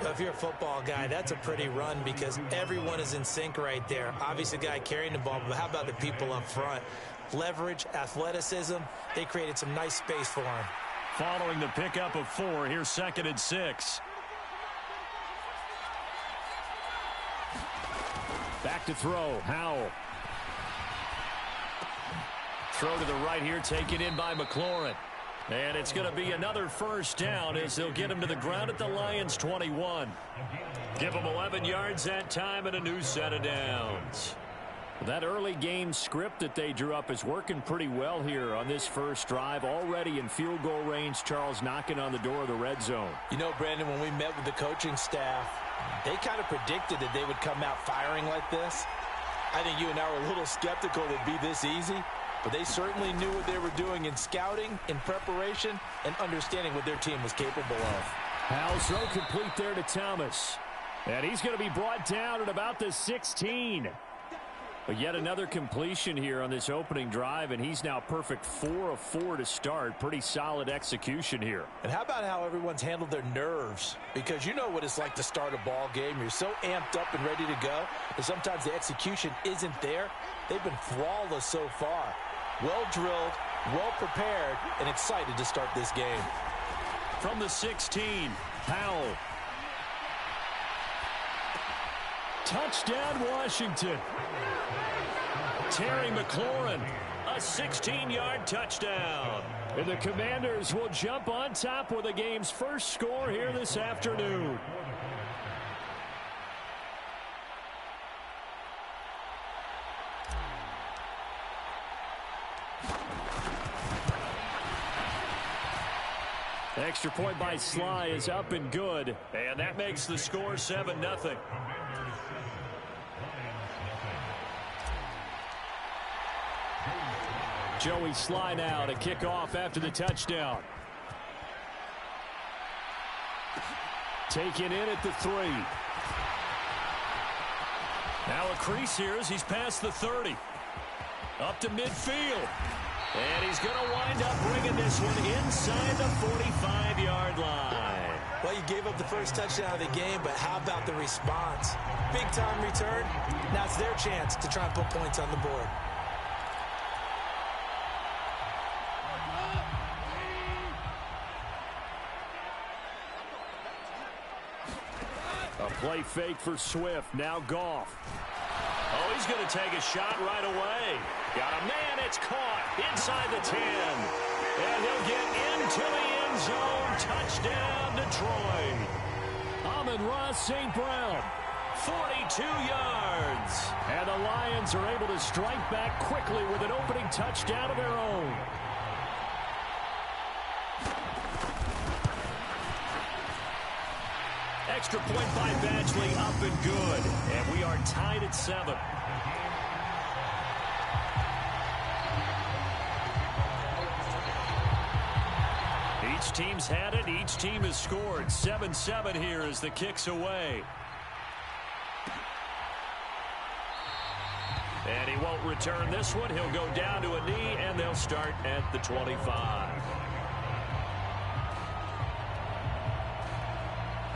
Well, if you're a football guy, that's a pretty run because everyone is in sync right there. Obviously, the guy carrying the ball, but how about the people up front? Leverage, athleticism, they created some nice space for him. Following the pickup of 4, here's 2nd and 6. Back to throw, Howell. Throw to the right here, taken in by McLaurin. And it's going to be another first down as they'll get him to the ground at the Lions' 21. Give them 11 yards that time and a new set of downs. That early game script that they drew up is working pretty well here on this first drive. Already in field goal range, Charles knocking on the door of the red zone. You know, Brandon, when we met with the coaching staff, they kind of predicted that they would come out firing like this. I think you and I were a little skeptical it would be this easy. But they certainly knew what they were doing in scouting, in preparation, and understanding what their team was capable of. Powell's throw complete there to Thomas. And he's going to be brought down at about the 16. But yet another completion here on this opening drive, and he's now perfect 4 of 4 to start. Pretty solid execution here. And how about how everyone's handled their nerves? Because you know what it's like to start a ball game. You're so amped up and ready to go, and sometimes the execution isn't there. They've been flawless so far. Well drilled, well prepared, and excited to start this game. From the 16, Powell. Touchdown, Washington. Terry McLaurin, a 16-yard touchdown. And the Commanders will jump on top with the game's first score here this afternoon. Extra point by Sly is up and good. And that makes the score 7-0. Joey Sly now to kick off after the touchdown. Taken in at the 3. Now a crease here as he's past the 30. Up to midfield. And he's going to wind up bringing this one inside the 45-yard line. Well, you gave up the first touchdown of the game, but how about the response? Big-time return. Now it's their chance to try and put points on the board. A play fake for Swift. Now Goff. Oh, he's going to take a shot right away. Got a man. It's caught inside the 10. And he'll get into the end zone. Touchdown, Detroit. Amon-Ra St. Brown, 42 yards. And the Lions are able to strike back quickly with an opening touchdown of their own. Extra point by Badgley, up and good. And we are tied at 7. Each team's had it. Each team has scored. 7-7 here as the kick's away. And he won't return this one. He'll go down to a knee, and they'll start at the 25.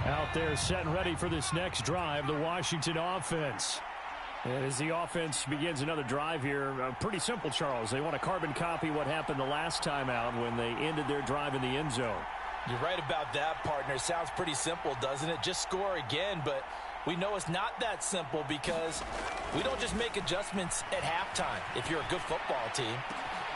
Out there set and ready for this next drive, the Washington offense. And as the offense begins another drive here, pretty simple, Charles. They want to carbon copy what happened the last time out when they ended their drive in the end zone. You're right about that, partner. Sounds pretty simple, doesn't it? Just score again, but we know it's not that simple because we don't just make adjustments at halftime if you're a good football team.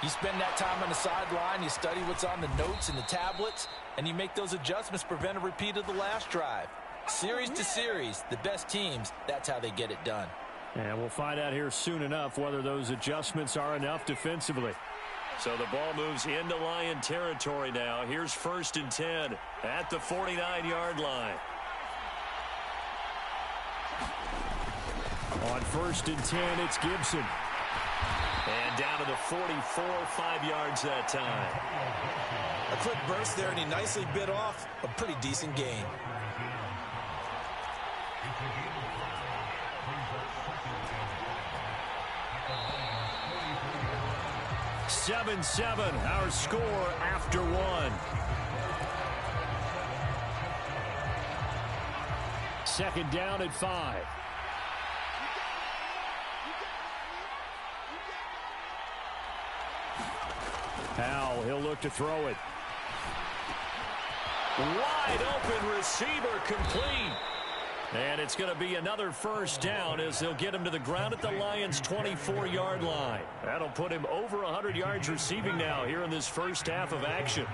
You spend that time on the sideline, you study what's on the notes and the tablets, and you make those adjustments to prevent a repeat of the last drive. Series to series, the best teams, that's how they get it done. And we'll find out here soon enough whether those adjustments are enough defensively. So the ball moves into Lion territory now. Here's 1st and 10 at the 49-yard line. On 1st and 10, it's Gibson. And down to the 44, 5 yards that time. A quick burst there, and he nicely bit off a pretty decent gain. Seven, our score after 1. Second down at 5. Powell, he'll look to throw it. Wide open receiver, complete. And it's going to be another first down as they'll get him to the ground at the Lions' 24-yard line. That'll put him over 100 yards receiving now here in this first half of action.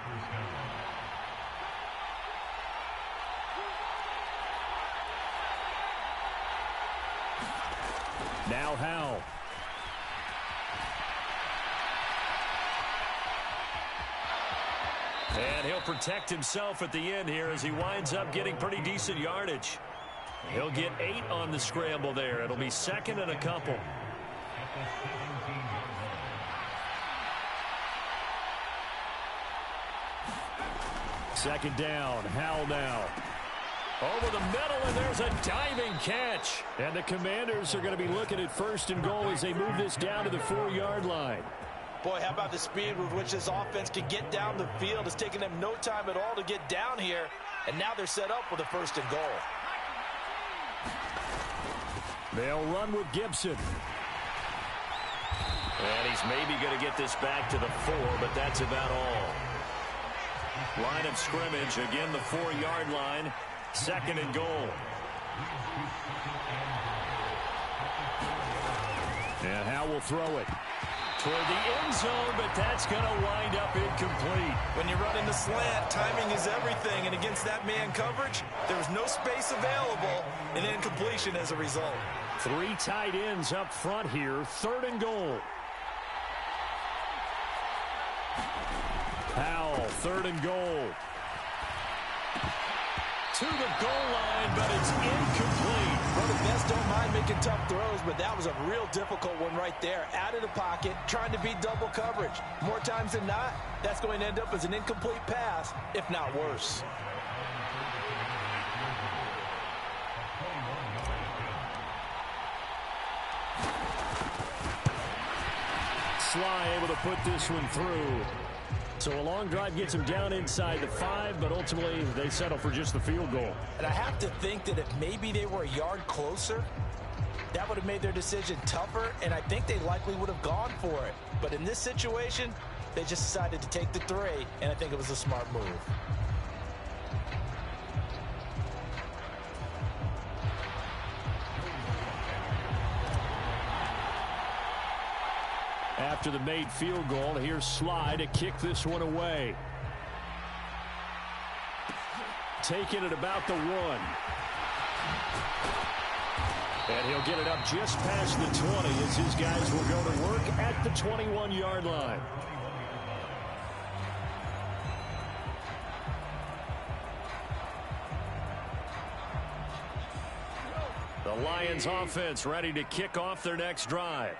Now Howell. And he'll protect himself at the end here as he winds up getting pretty decent yardage. He'll get 8 on the scramble there. It'll be 2nd and a couple. Second down, Howell now. Over the middle, and there's a diving catch. And the Commanders are going to be looking at 1st and goal as they move this down to the 4-yard line. Boy, how about the speed with which this offense can get down the field? It's taken them no time at all to get down here, and now they're set up with a 1st and goal. They'll run with Gibson. And he's maybe going to get this back to the 4, but that's about all. Line of scrimmage, again the 4-yard line, 2nd and goal. And Howell will throw it toward the end zone, but that's going to wind up incomplete. When you're running the slant, timing is everything, and against that man coverage, there was no space available, and incompletion as a result. 3 tight ends up front here, 3rd and goal. Howell, 3rd and goal. To the goal line, but it's incomplete. Well, the best don't mind making tough throws, but that was a real difficult one right there. Out of the pocket, trying to beat double coverage. More times than not, that's going to end up as an incomplete pass, if not worse. Sly able to put this one through. So a long drive gets him down inside the 5, but ultimately they settle for just the field goal. And I have to think that if maybe they were a yard closer, that would have made their decision tougher, and I think they likely would have gone for it. But in this situation, they just decided to take the 3, and I think it was a smart move. After the made field goal, here's Sly to kick this one away. Taking it about the 1. And he'll get it up just past the 20 as his guys will go to work at the 21-yard line. The Lions offense ready to kick off their next drive.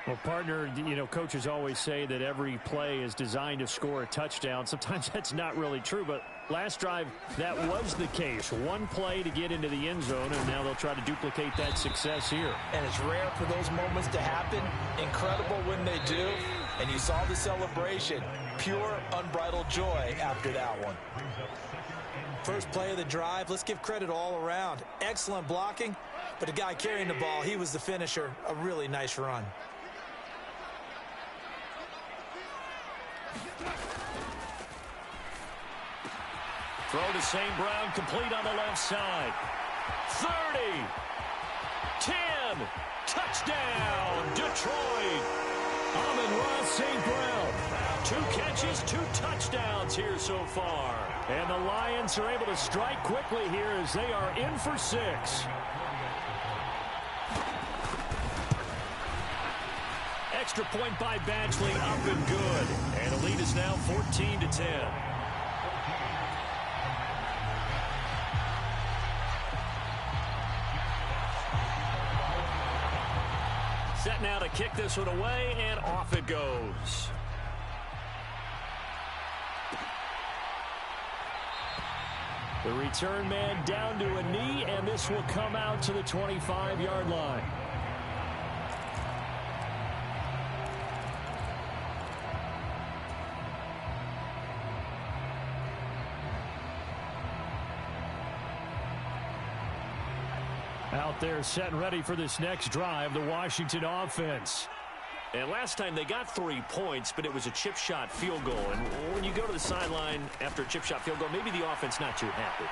Well, partner, you know, coaches always say that every play is designed to score a touchdown. Sometimes that's not really true, but last drive, that was the case. One play to get into the end zone, and now they'll try to duplicate that success here. And it's rare for those moments to happen. Incredible when they do. And you saw the celebration. Pure, unbridled joy after that one. First play of the drive, let's give credit all around. Excellent blocking, but the guy carrying the ball, he was the finisher. A really nice run. Throw to St. Brown, complete on the left side. 30, 10, touchdown, Detroit. Amon-Ra St. Brown. 2 catches, 2 touchdowns here so far. And the Lions are able to strike quickly here as they are in for 6. Extra point by Batchley, up and good. And the lead is now 14-10. Set now to kick this one away, and off it goes. The return man down to a knee, and this will come out to the 25-yard line. Out there set and ready for this next drive, the Washington offense. And last time they got 3 points, but it was a chip shot field goal. And when you go to the sideline after a chip shot field goal, maybe the offense not too happy.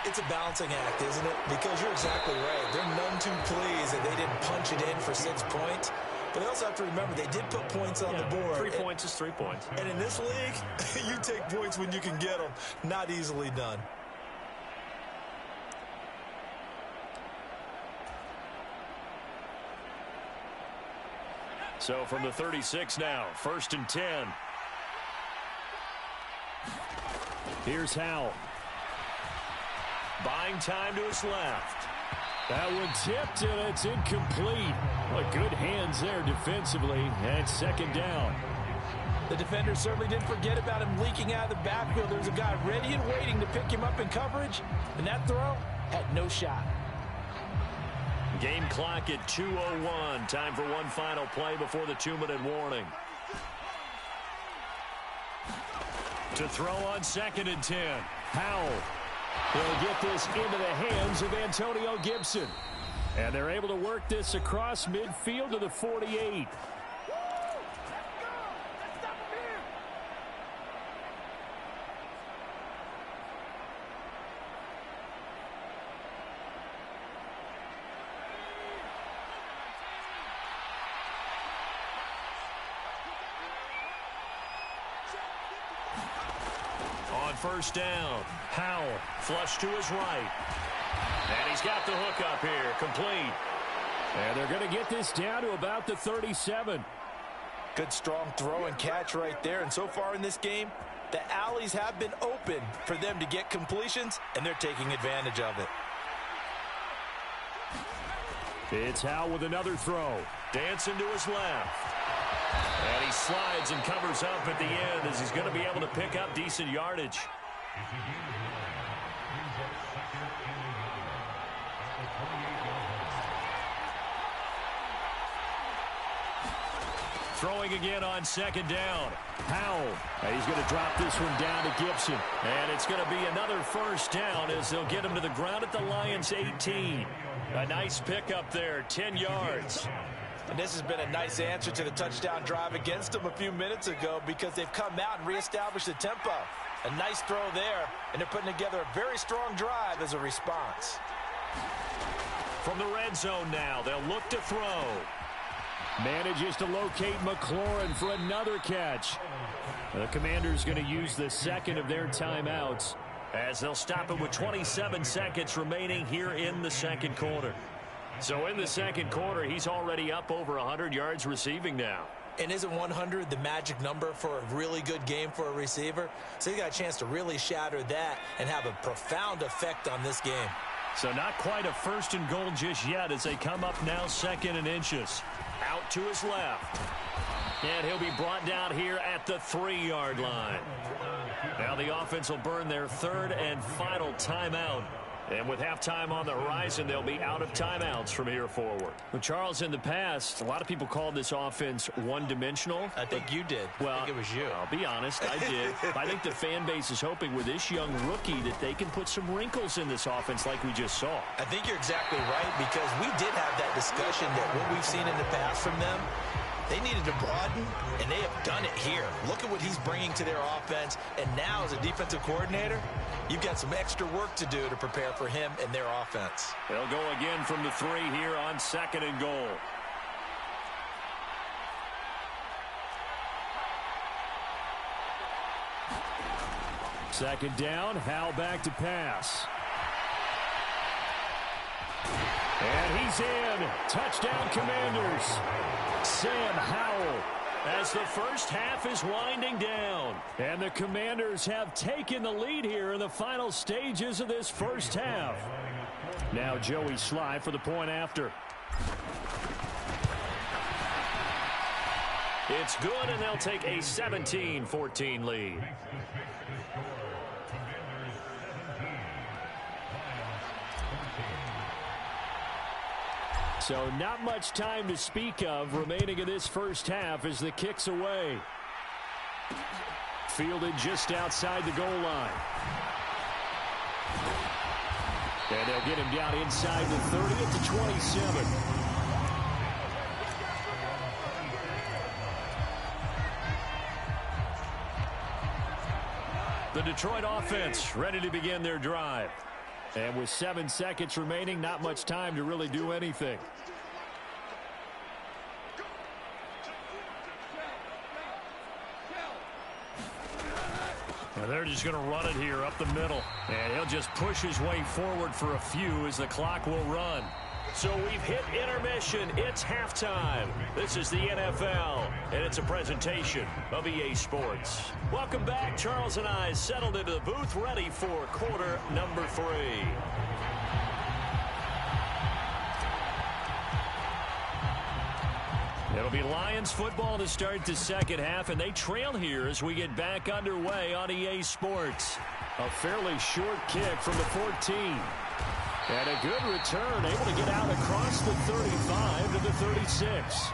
It's a balancing act, isn't it? Because you're exactly right. They're none too pleased that they didn't punch it in for 6 points. But they also have to remember they did put points on the board. 3 points is 3 points. And in this league, you take points when you can get them. Not easily done. So from the 36 now, 1st and 10. Here's Howell. Buying time to his left. That one tipped, and it's incomplete. But good hands there defensively, and 2nd down. The defender certainly didn't forget about him leaking out of the backfield. There was a guy ready and waiting to pick him up in coverage, and that throw had no shot. Game clock at 2:01. Time for one final play before the 2-minute warning. To throw on 2nd and 10. Howell will get this into the hands of Antonio Gibson. And they're able to work this across midfield to the 48. On 1st down, Howell flush to his right. And he's got the hook up here, complete. And they're going to get this down to about the 37. Good strong throw and catch right there. And so far in this game, the alleys have been open for them to get completions, and they're taking advantage of it. It's Howell with another throw. Dancing to his left. And he slides and covers up at the end as he's going to be able to pick up decent yardage. Throwing again on second down. Howell. He's going to drop this one down to Gibson. And it's going to be another first down as they'll get him to the ground at the Lions' 18. A nice pickup there, 10 yards. And this has been a nice answer to the touchdown drive against them a few minutes ago because they've come out and reestablished the tempo. A nice throw there, and they're putting together a very strong drive as a response. From the red zone now, they'll look to throw. Manages to locate McLaurin for another catch. The Commanders going to use the second of their timeouts as they'll stop it with 27 seconds remaining here in the second quarter. So in the second quarter, he's already up over 100 yards receiving now. And isn't 100 the magic number for a really good game for a receiver? So he got a chance to really shatter that and have a profound effect on this game. So not quite a first and goal just yet as they come up now second and inches. Out to his left. And he'll be brought down here at the 3-yard line. Now the offense will burn their third and final timeout. And with halftime on the horizon, they'll be out of timeouts from here forward. Well, Charles, in the past, a lot of people called this offense one-dimensional. I think you did. Well, I think it was you. I'll be honest, I did. I think the fan base is hoping with this young rookie that they can put some wrinkles in this offense like we just saw. I think you're exactly right because we did have that discussion that what we've seen in the past from them, they needed to broaden, and they have done it here. Look at what he's bringing to their offense, and now as a defensive coordinator, you've got some extra work to do to prepare for him and their offense. They'll go again from the 3 here on second and goal. Second down, Howell back to pass. And he's in. Touchdown, Commanders. Sam Howell as the first half is winding down. And the Commanders have taken the lead here in the final stages of this first half. Now Joey Sly for the point after. It's good, and they'll take a 17-14 lead. So not much time to speak of remaining in this first half as the kick's away. Fielded just outside the goal line. And they'll get him down inside the 30 at the 27. The Detroit offense ready to begin their drive. And with 7 seconds remaining, not much time to really do anything. And they're just going to run it here up the middle. And he'll just push his way forward for a few as the clock will run. So we've hit intermission. It's halftime. This is the NFL, and it's a presentation of EA Sports. Welcome back. Charles and I settled into the booth, ready for quarter number 3. It'll be Lions football to start the second half, and they trail here as we get back underway on EA Sports. A fairly short kick from the 14. And a good return, able to get out across the 35 to the 36.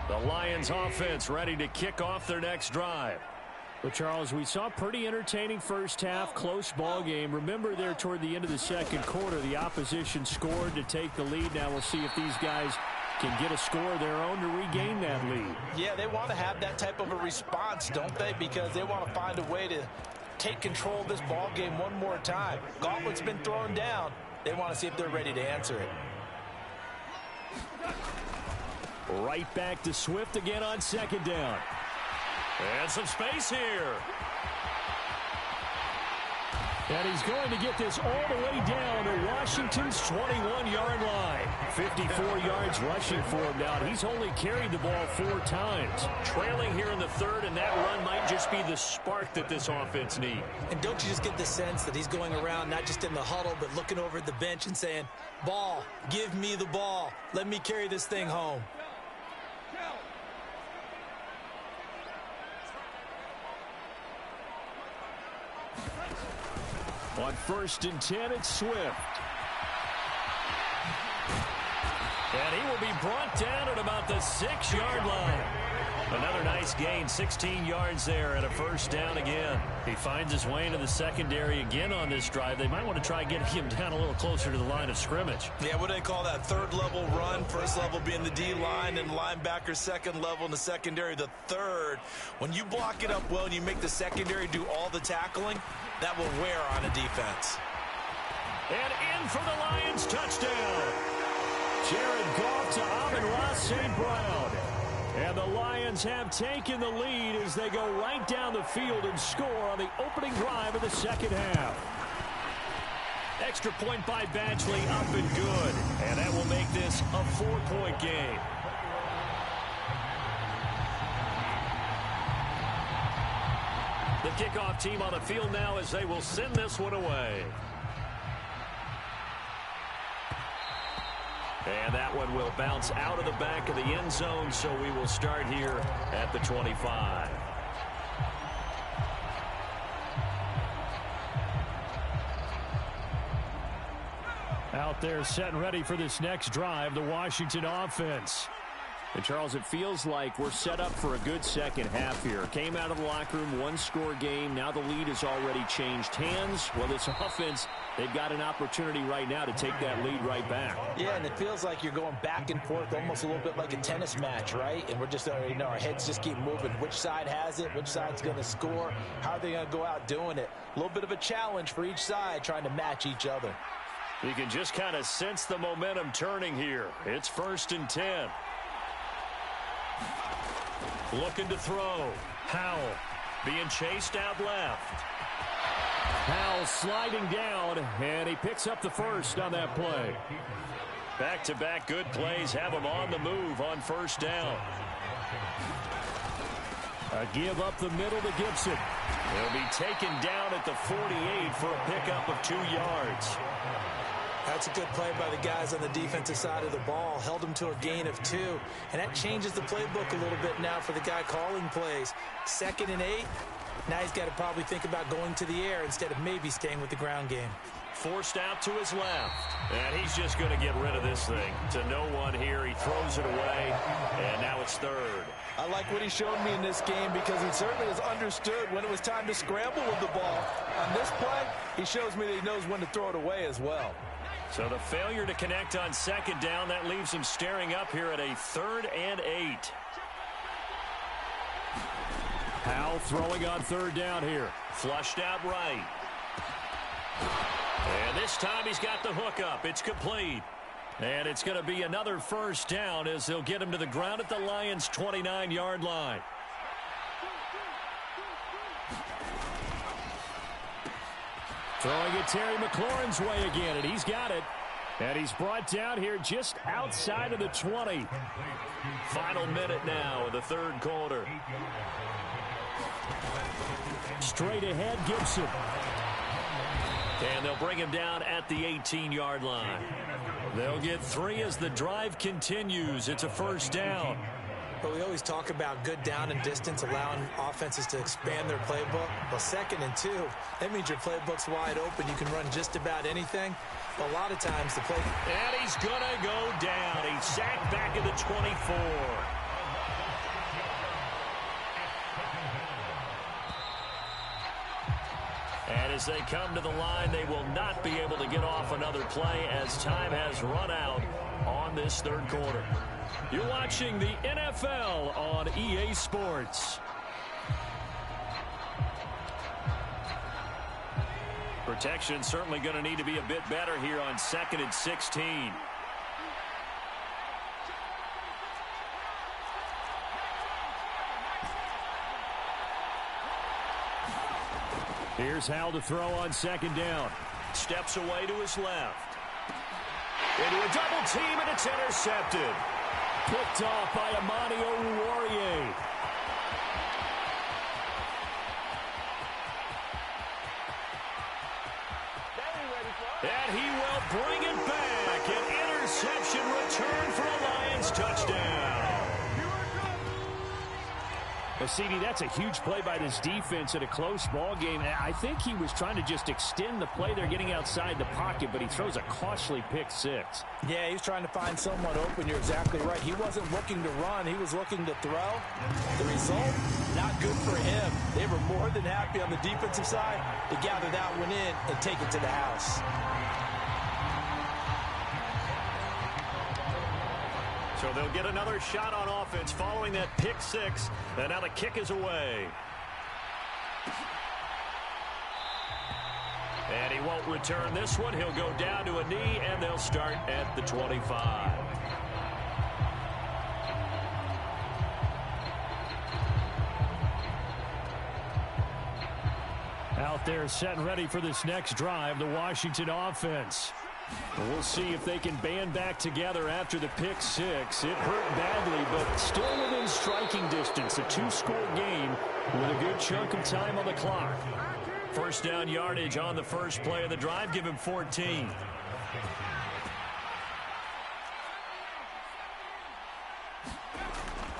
The Lions offense ready to kick off their next drive. Well, Charles, we saw a pretty entertaining first half, close ball game. Remember there toward the end of the second quarter, the opposition scored to take the lead. Now we'll see if these guys can get a score of their own to regain that lead. Yeah, they want to have that type of a response, don't they? Because they want to find a way to take control of this ball game one more time. Gauntlet's been thrown down. They want to see if they're ready to answer it. Right back to Swift again on second down. And some space here. And he's going to get this all the way down to Washington's 21-yard line. 54 yards rushing for him now. He's only carried the ball 4 times. Trailing here in the third, and that run might just be the spark that this offense needs. And don't you just get the sense that he's going around not just in the huddle, but looking over at the bench and saying, ball, give me the ball. Let me carry this thing home. On 1st and 10, it's Swift. And he will be brought down at about the 6-yard line. Another nice gain, 16 yards there and a first down again. He finds his way into the secondary again on this drive. They might want to try getting him down a little closer to the line of scrimmage. Yeah, what do they call that? Third level run. First level being the D-line, and linebacker second level in the secondary, the third. When you block it up well and you make the secondary do all the tackling, that will wear on a defense. And in for the Lions touchdown. Jared Goff to Amon-Ra St. Brown. And the Lions have taken the lead as they go right down the field and score on the opening drive of the second half. Extra point by Batchley, up and good. And that will make this a 4-point game. The kickoff team on the field now as they will send this one away. And that one will bounce out of the back of the end zone, so we will start here at the 25. Out there set and ready for this next drive, the Washington offense. And, Charles, it feels like we're set up for a good second half here. Came out of the locker room, one-score game. Now the lead has already changed hands. Well, this offense, they've got an opportunity right now to take that lead right back. Yeah, and it feels like you're going back and forth, almost a little bit like a tennis match, right? And we're just already know our heads just keep moving. Which side has it? Which side's going to score? How are they going to go out doing it? A little bit of a challenge for each side, trying to match each other. You can just kind of sense the momentum turning here. It's 1st and 10. Looking to throw. Howell being chased out left. Howell sliding down, and he picks up the first on that play. Back-to-back good plays have him on the move on first down. A give up the middle to Gibson. He'll be taken down at the 48 for a pickup of 2 yards. That's a good play by the guys on the defensive side of the ball. Held them to a gain of 2. And that changes the playbook a little bit now for the guy calling plays. 2nd and 8. Now he's got to probably think about going to the air instead of maybe staying with the ground game. Forced out to his left. And he's just going to get rid of this thing. To no one here. He throws it away. And now it's 3rd. I like what he showed me in this game because he certainly has understood when it was time to scramble with the ball. On this play, he shows me that he knows when to throw it away as well. So the failure to connect on 2nd down, that leaves him staring up here at a 3rd and 8. Howell throwing on 3rd down here. Flushed out right. And this time he's got the hook up. It's complete. And it's going to be another first down as they'll get him to the ground at the Lions' 29-yard line. Throwing it Terry McLaurin's way again, and he's got it. And he's brought down here just outside of the 20. Final minute now of the 3rd quarter. Straight ahead, Gibson. And they'll bring him down at the 18-yard line. They'll get 3 as the drive continues. It's a first down. But we always talk about good down and distance, allowing offenses to expand their playbook. Well, 2nd and 2, that means your playbook's wide open. You can run just about anything. But a lot of times the play... And he's going to go down. He's sacked back at the 24. And as they come to the line, they will not be able to get off another play as time has run out on this 3rd quarter. You're watching the NFL on EA Sports. Protection certainly going to need to be a bit better here on 2nd and 16. Here's Howell to throw on 2nd down. Steps away to his left. Into a double team, and it's intercepted. Picked off by Amani Oruwariye. And he will bring it back. An interception return for a Lions touchdown. Well, CD, that's a huge play by this defense in a close ball game. I think he was trying to just extend the play. They're getting outside the pocket, but he throws a costly pick six. Yeah, he's trying to find someone open. You're exactly right. He wasn't looking to run. He was looking to throw. The result, not good for him. They were more than happy on the defensive side to gather that one in and take it to the house. So they'll get another shot on offense following that pick six. And now the kick is away. And he won't return this one. He'll go down to a knee, and they'll start at the 25. Out there set and ready for this next drive, the Washington offense. We'll see if they can band back together after the pick six. It hurt badly, but still within striking distance. A two-score game with a good chunk of time on the clock. First down yardage on the first play of the drive. Give him 14.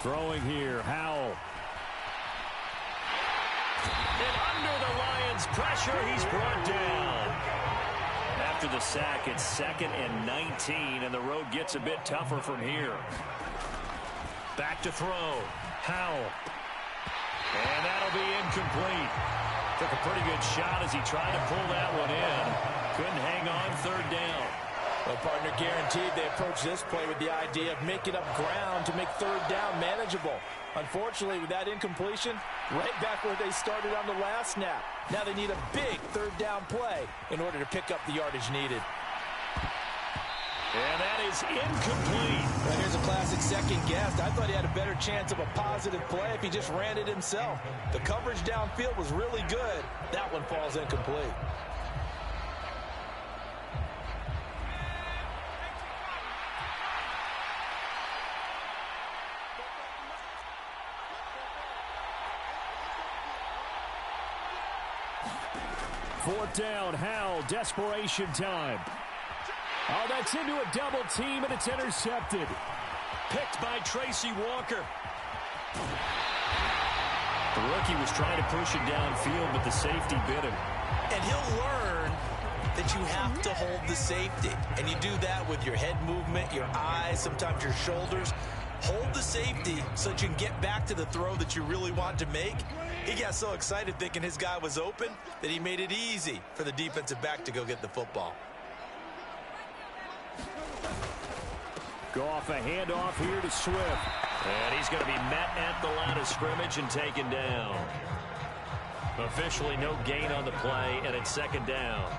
Throwing here, Howell. And under the Lions' pressure, he's brought down. After the sack, it's 2nd and 19, and the road gets a bit tougher from here. Back to throw. Howell. And that'll be incomplete. Took a pretty good shot as he tried to pull that one in. Couldn't hang on, 3rd down. Well, partner, guaranteed they approach this play with the idea of making up ground to make 3rd down manageable. Unfortunately, with that incompletion, right back where they started on the last snap. Now they need a big 3rd down play in order to pick up the yardage needed. And that is incomplete. Well, here's a classic second guess. I thought he had a better chance of a positive play if he just ran it himself. The coverage downfield was really good. That one falls incomplete. Fourth down, Howell, desperation time. Oh, that's into a double team, and it's intercepted. Picked by Tracy Walker. The rookie was trying to push it downfield, but the safety bit him. And he'll learn that you have to hold the safety. And you do that with your head movement, your eyes, sometimes your shoulders. Hold the safety so that you can get back to the throw that you really want to make. He got so excited thinking his guy was open that he made it easy for the defensive back to go get the football. Goff, a handoff here to Swift. And he's going to be met at the line of scrimmage and taken down. Officially no gain on the play, and it's 2nd down.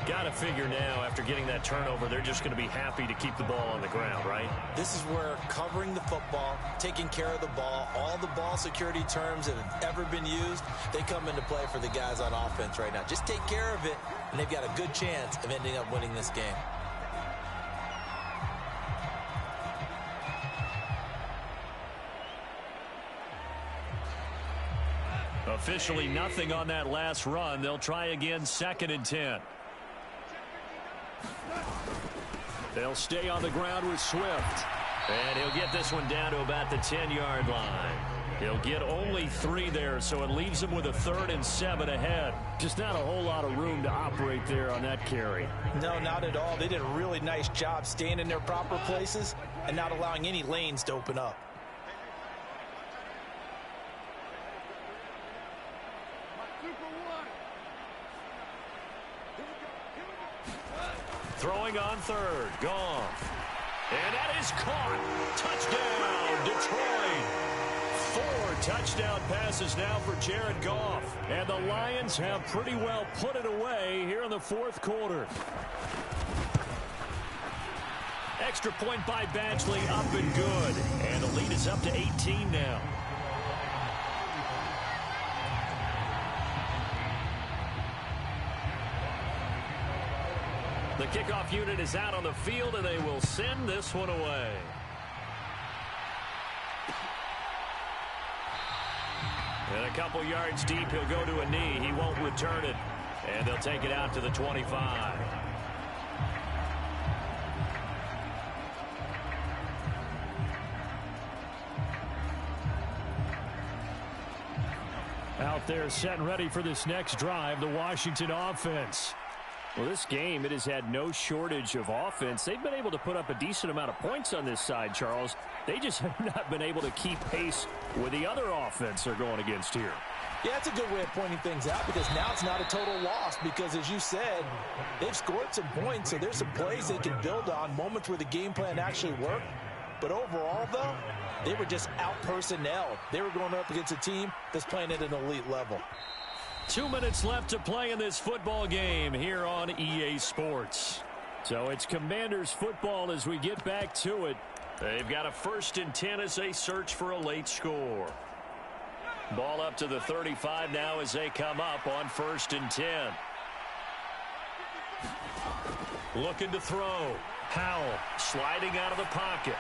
Got to figure now, after getting that turnover, they're just going to be happy to keep the ball on the ground, right? This is where covering the football, taking care of the ball, all the ball security terms that have ever been used, they come into play for the guys on offense right now. Just take care of it, and they've got a good chance of ending up winning this game. Officially nothing on that last run. They'll try again, 2nd and 10. They'll stay on the ground with Swift. And he'll get this one down to about the 10-yard line. He'll get only 3 there, so it leaves him with a 3rd and 7 ahead. Just not a whole lot of room to operate there on that carry. No, not at all. They did a really nice job staying in their proper places and not allowing any lanes to open up. Throwing on 3rd, Goff. And that is caught. Touchdown, Detroit. 4 touchdown passes now for Jared Goff. And the Lions have pretty well put it away here in the 4th quarter. Extra point by Badgley, up and good. And the lead is up to 18 now. The kickoff unit is out on the field, and they will send this one away. And a couple yards deep, he'll go to a knee. He won't return it. And they'll take it out to the 25. Out there set and ready for this next drive, the Washington offense. Well, this game, it has had no shortage of offense. They've been able to put up a decent amount of points on this side, Charles. They just have not been able to keep pace with the other offense they're going against here. Yeah, that's a good way of pointing things out because now it's not a total loss because, as you said, they've scored some points, so there's some plays they can build on, moments where the game plan actually worked. But overall, though, they were just out-personnelled. They were going up against a team that's playing at an elite level. 2 minutes left to play in this football game here on EA Sports. So it's Commanders football as we get back to it. They've got a 1st and 10 as they search for a late score. Ball up to the 35 now as they come up on 1st and 10. Looking to throw. Howell sliding out of the pocket.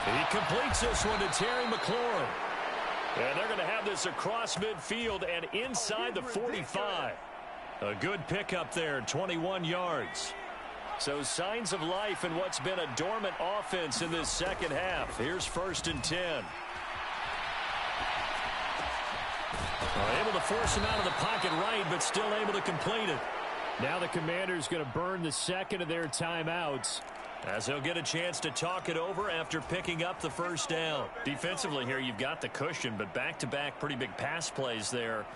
He completes this one to Terry McLaurin. And they're going to have this across midfield and inside the 45. A good pickup there, 21 yards. So signs of life in what's been a dormant offense in this second half. Here's 1st and 10. Able to force him out of the pocket right, but still able to complete it. Now the Commanders going to burn the second of their timeouts, as they'll get a chance to talk it over after picking up the 1st down. Defensively here, you've got the cushion, but back-to-back pretty big pass plays there.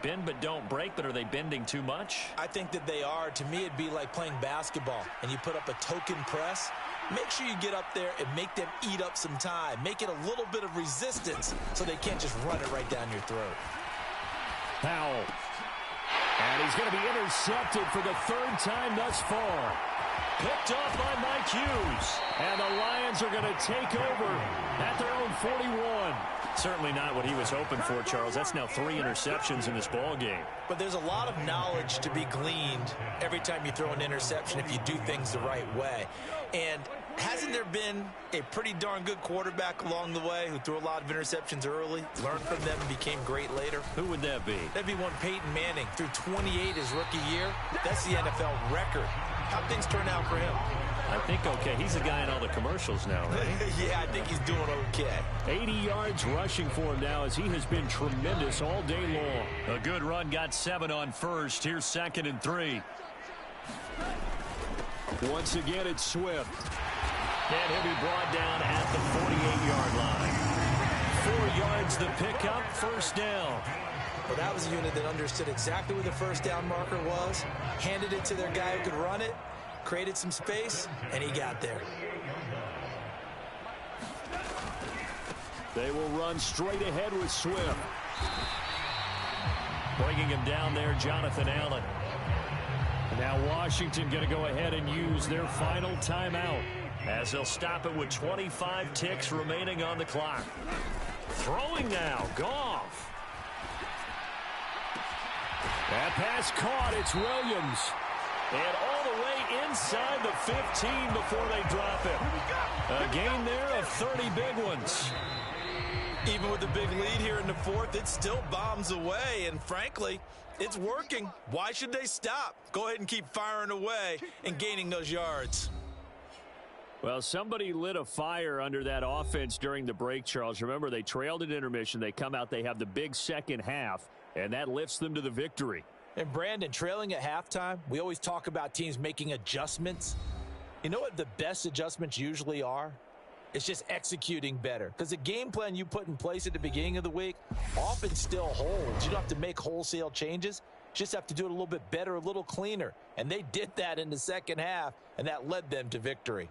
Bend but don't break, but are they bending too much? I think that they are. To me, it'd be like playing basketball, and you put up a token press. Make sure you get up there and make them eat up some time. Make it a little bit of resistance so they can't just run it right down your throat. Howell. And he's going to be intercepted for the 3rd time thus far. Picked off by Mike Hughes. And the Lions are going to take over at their own 41. Certainly not what he was hoping for, Charles. That's now 3 interceptions in this ball game. But there's a lot of knowledge to be gleaned every time you throw an interception if you do things the right way. And hasn't there been a pretty darn good quarterback along the way who threw a lot of interceptions early, learned from them, and became great later? Who would that be? That'd be one Peyton Manning. Threw 28 his rookie year. That's the NFL record. How'd things turn out for him? I think okay. He's a guy in all the commercials now, right? Yeah, I think he's doing okay. 80 yards rushing for him now as he has been tremendous all day long. A good run, got 7 on 1st. Here's 2nd and 3. Once again, it's Swift. And he'll be brought down at the 48-yard line. 4 yards the pickup, 1st down. Well, that was a unit that understood exactly where the 1st down marker was, handed it to their guy who could run it, created some space, and he got there. They will run straight ahead with Swift. Bringing him down there, Jonathan Allen. Now Washington going to go ahead and use their final timeout as they'll stop it with 25 ticks remaining on the clock. Throwing now, Goff. That pass caught, it's Williams. And all the way inside the 15 before they drop it. A gain there of 30 big ones. Even with the big lead here in the 4th, it still bombs away. And frankly, it's working. Why should they stop? Go ahead and keep firing away and gaining those yards. Well, somebody lit a fire under that offense during the break, Charles. Remember, they trailed at intermission. They come out, they have the big second half, and that lifts them to the victory. And Brandon, trailing at halftime, we always talk about teams making adjustments. You know what the best adjustments usually are? It's just executing better. Because the game plan you put in place at the beginning of the week often still holds. You don't have to make wholesale changes. Just have to do it a little bit better, a little cleaner. And they did that in the second half, and that led them to victory.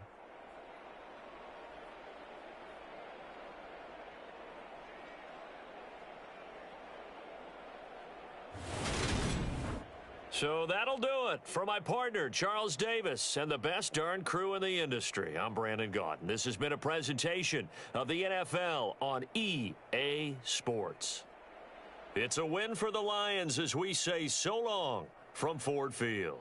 So that'll do it for my partner, Charles Davis, and the best darn crew in the industry. I'm Brandon Gaudin. This has been a presentation of the NFL on EA Sports. It's a win for the Lions as we say so long from Ford Field.